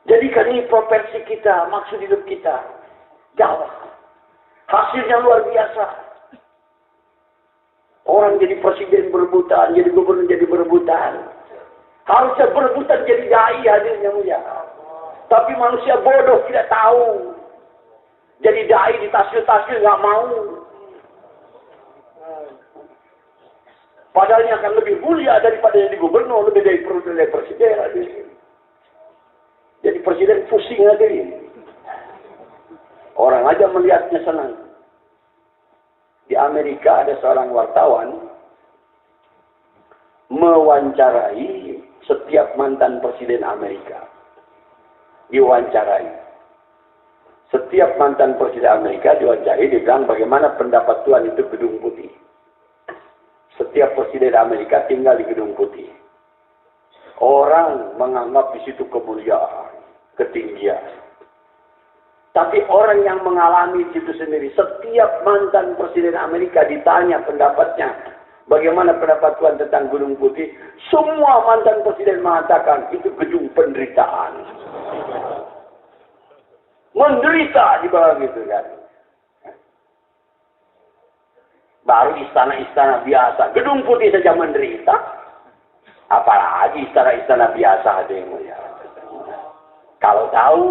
Jadikan ini profesi kita, maksud hidup kita. Dakwah. Hasilnya luar biasa. Orang jadi presiden berebutan, jadi gubernur jadi berebutan. Harusnya berebutan jadi dai hadirin yang mulia. Tapi manusia bodoh tidak tahu. Jadi dai di tasbih-tasbih nggak mau. Padahal ini akan lebih mulia daripada jadi gubernur, lebih dari presiden. Hadirin. Jadi presiden pusing hadirin. Orang aja melihatnya senang. Di Amerika ada seorang wartawan mewawancarai setiap mantan presiden Amerika. Diwawancarai. Setiap mantan presiden Amerika diwawancarai, dia bilang bagaimana pendapat Tuhan itu Gedung Putih. Setiap presiden Amerika tinggal di Gedung Putih. Orang menganggap di situ kemuliaan, ketinggian. Tapi orang yang mengalami itu sendiri, setiap mantan presiden Amerika ditanya pendapatnya, bagaimana pendapat Tuhan tentang Gunung Putih, semua mantan presiden mengatakan itu gedung penderitaan. Menderita di bawah gitu kan. Baru istana-istana biasa, Gedung Putih saja menderita, apalagi istana-istana biasa ada yang mulia. Kalau tahu.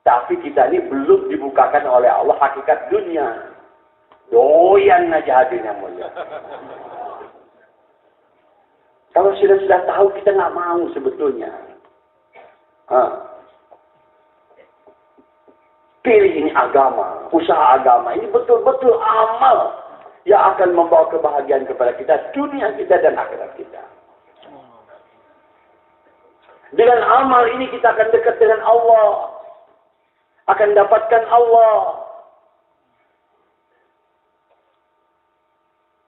Tapi kita ini belum dibukakan oleh Allah hakikat dunia. Doyan aja hadirin yang mulia. Kalau sudah tahu kita nggak mau sebetulnya. Pilih ini agama, usaha agama. Ini betul-betul amal yang akan membawa kebahagiaan kepada kita, dunia kita dan akhirat kita. Dengan amal ini kita akan dekat dengan Allah. akan dapatkan Allah.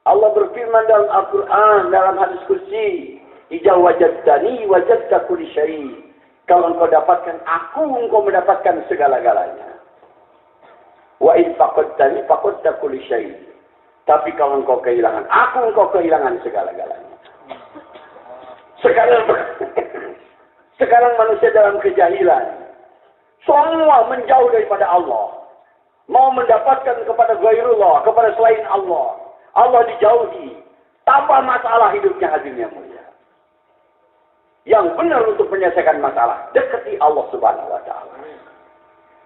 Allah berfirman dalam Al-Quran, dalam hadis kursi, "Ija wajadtani wajadta kulli syai." Kalau engkau dapatkan aku, engkau mendapatkan segala-galanya. Wa in faqadtani faqadta kulli syai. Tapi kalau engkau kehilangan aku, engkau kehilangan segala-galanya. Sekarang manusia dalam kejahilan. Semua menjauh daripada Allah. Mau mendapatkan kepada ghairullah, kepada selain Allah. Allah dijauhi. Tambah masalah hidupnya, hadirin yang mulia. Yang benar untuk menyelesaikan masalah, dekati Allah Subhanahu wa Ta'ala.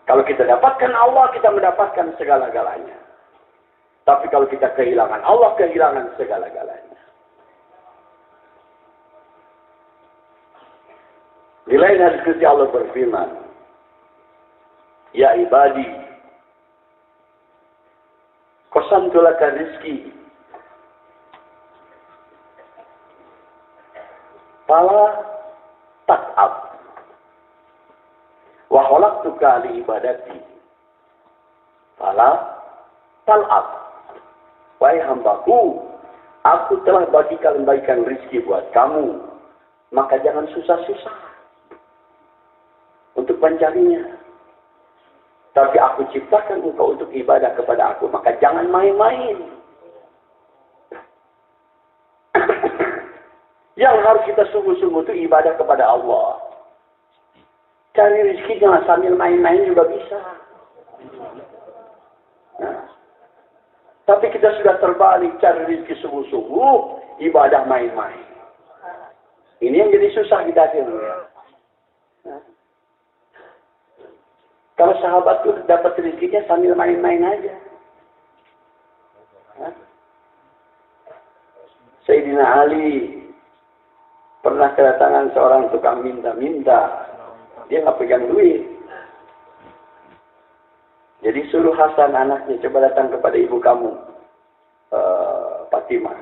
Kalau kita dapatkan Allah, kita mendapatkan segala-galanya. Tapi kalau kita kehilangan Allah, kehilangan segala-galanya. Di lain hadis qudsi Allah berfirman, "Ya ibadi, qasamtu laka rizki, fala tat'ab, wa khalaqtuka li ibadati, fala tal'ab." Wahai hambaku, aku telah bagikan rizki buat kamu, maka jangan susah-susah untuk mencarinya. Tapi aku ciptakan engkau untuk ibadah kepada aku, maka jangan main-main. Yang harus kita sungguh-sungguh itu ibadah kepada Allah. Cari rezeki jangan sambil main-main juga bisa. Nah, tapi kita sudah terbalik, cari rezeki sungguh-sungguh, ibadah main-main. Ini yang jadi susah kita akhirnya. Nah, kalau sahabat itu dapat rezekinya sambil main-main aja. Nah, Sayyidina Ali pernah kedatangan seorang tukang minta-minta. Dia nggak pegang duit. Jadi suruh Hasan anaknya, coba datang kepada ibu kamu, Fatimah.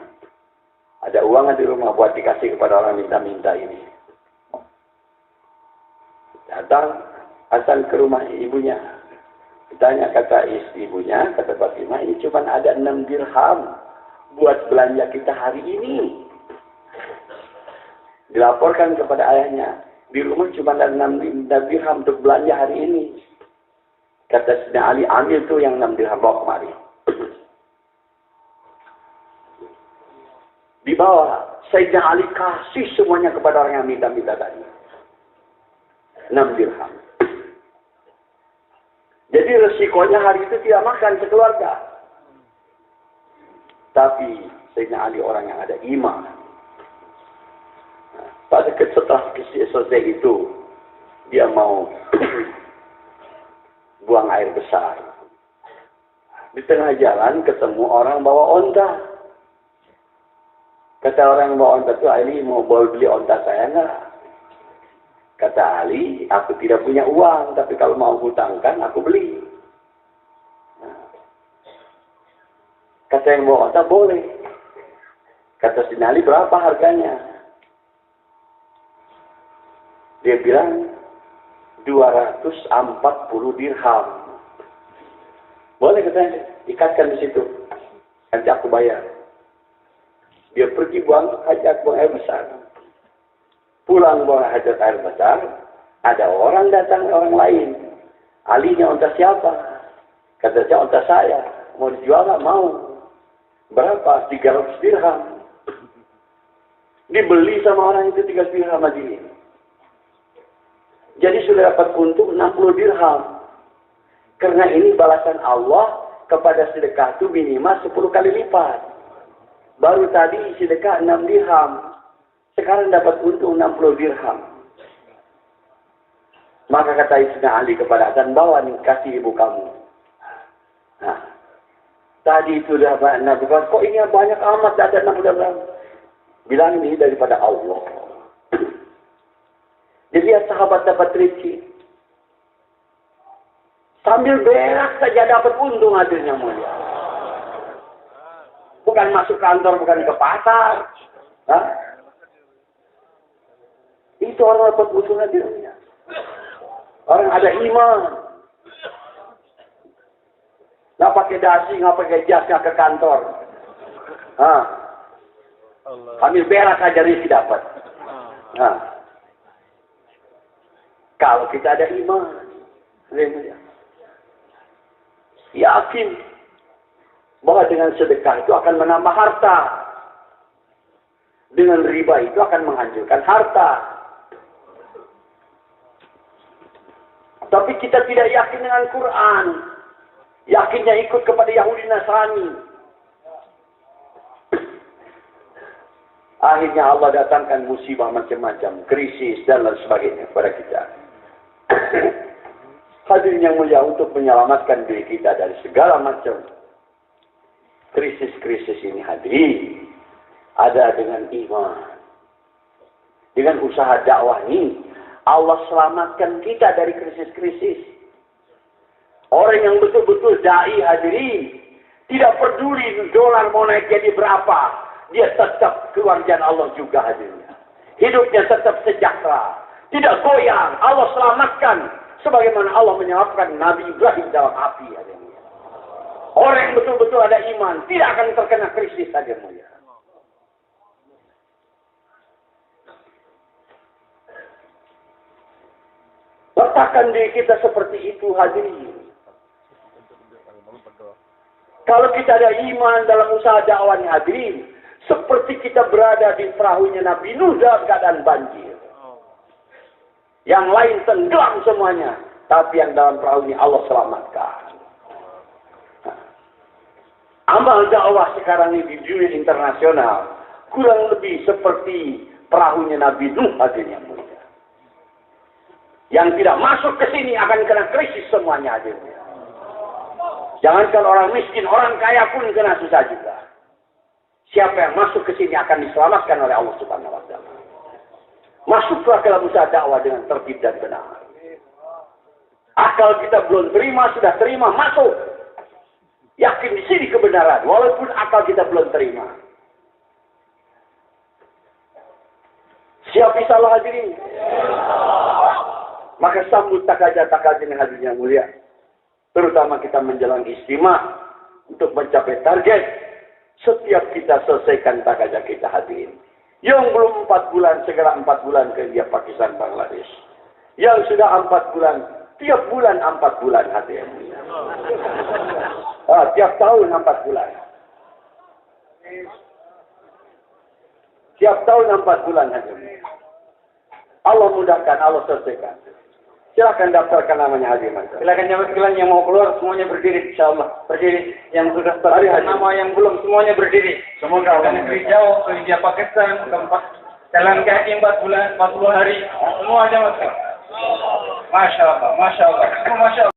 Ada uang di rumah buat dikasih kepada orang minta-minta ini. Datang Hasan ke rumah ibunya. Ditanya, kata ibunya, kata Fatimah, ini cuma ada 6 dirham buat belanja kita hari ini. Dilaporkan kepada ayahnya, di rumah cuma ada 6 dirham untuk belanja hari ini. Kata Sayyidina Ali, ambil tuh yang 6 dirham, bawa kemari. Dibawa, Sayyidina Ali kasih semuanya kepada orang yang minta-minta tadi. 6 dirham. Jadi resikonya hari itu tidak makan sekeluarga. Tapi Sayyidina Ali orang yang ada iman. Pada setelah selesai itu, dia mau buang air besar. Di tengah jalan ketemu orang bawa onta. Kata orang yang bawa onta itu, Ali mau beli onta saya enggak? Kata Ali, aku tidak punya uang, tapi kalau mau hutangkan, aku beli. Kata yang bawa onta, boleh. Kata Sayyidina Ali, berapa harganya? Dia bilang 240 dirham. Boleh katanya, ikatkan di situ. Nanti aku bayar. Dia pergi buang hajat, buang air besar. Pulang buang hajat air besar, ada orang datang, orang lain. Alinya onta siapa? Kata saya, onta saya. Mau dijual nggak? Mau. Berapa? 300 dirham. Dibeli sama orang itu 300 dirham lagi. Jadi sudah dapat untung 60 dirham. Karena ini balasan Allah kepada sedekah itu minimal 10 kali lipat. Baru tadi sedekah 6 dirham. Sekarang dapat untung 60 dirham. Maka kata Sayyidina Ali kepada Hasan, bawa nih, kasih ibu kamu. Nah, tadi itu sudah banyak. Kok ini banyak amat, ada 60 dirham. Bilang ini daripada Allah. Jadi ya sahabat dapat rezeki. Sambil berak saja dapat untung hadirnya mulia. Bukan masuk kantor, bukan ke pasar. Hah? Itu orang dapat untung hadirnya. Orang ada iman. nggak pakai dasi, nggak pakai jas, nggak ke kantor. Ambil berak aja rezeki dapat. Kalau kita ada iman, yakin bahwa dengan sedekah itu akan menambah harta. Dengan riba itu akan menghancurkan harta. Tapi kita tidak yakin dengan Quran. Yakinnya ikut kepada Yahudi Nasrani. Akhirnya Allah datangkan musibah macam-macam, krisis dan lain sebagainya kepada kita. Hadirin yang mulia, untuk menyelamatkan diri kita dari segala macam krisis-krisis ini, hadirin, ada dengan iman. Dengan usaha dakwah ini, Allah selamatkan kita dari krisis-krisis. Orang yang betul-betul dai, hadirin, tidak peduli dolar mau naik jadi berapa, dia tetap keluarga Allah juga, hadirin. Hidupnya tetap sejahtera, tidak goyang. Allah selamatkan sebagaimana Allah menyelamatkan Nabi Ibrahim dalam api, hadirin. Orang yang betul-betul ada iman tidak akan terkena krisis, hadirin. Letakkan diri kita seperti itu, hadirin. Kalau kita ada iman dalam usaha dakwah ini, hadirin, seperti kita berada di perahunya Nabi Nuh dalam keadaan banjir. Yang lain tenggelam semuanya, tapi yang dalam perahu ini Allah selamatkan. Amal dakwah sekarang ini di dunia internasional kurang lebih seperti perahunya Nabi Nuh, hadirin yang mulia. Yang tidak masuk ke sini akan kena krisis semuanya, hadirin. Jangankan orang miskin, orang kaya pun kena susah juga. Siapa yang masuk ke sini akan diselamatkan oleh Allah Subhanahu wa taala. Masuklah ke dalam usaha dakwah dengan tertib dan benar. Akal kita belum terima, sudah terima, masuk. Yakin di sini kebenaran, walaupun akal kita belum terima. Siap insyaallah, hadirin. Maka sambut takaja-takaja yang hadirin yang mulia. Terutama kita menjalani istimewa untuk mencapai target. Setiap kita selesaikan takaja kita, hadirin. Yang belum 4 bulan, segera 4 bulan ke India, Pakistan, Bangladesh. Yang sudah 4 bulan, tiap bulan 4 bulan, hadirin. Tiap tahun 4 bulan. Tiap tahun 4 bulan, hadirin. Allah mudahkan, Allah selesaikan. Silakan daftarkan namanya, hadirin. Silakan jamaah sekalian yang mau keluar semuanya berdiri, insyaallah. Berdiri. Yang sudah terlihat nama yang belum semuanya berdiri. Semoga Allah negeri jauh ke India, Pakistan, tempat jalan kaki 4 bulan, 40 hari. Semua jamaah sekalian. Masya Allah, Masya Allah. Masya Allah.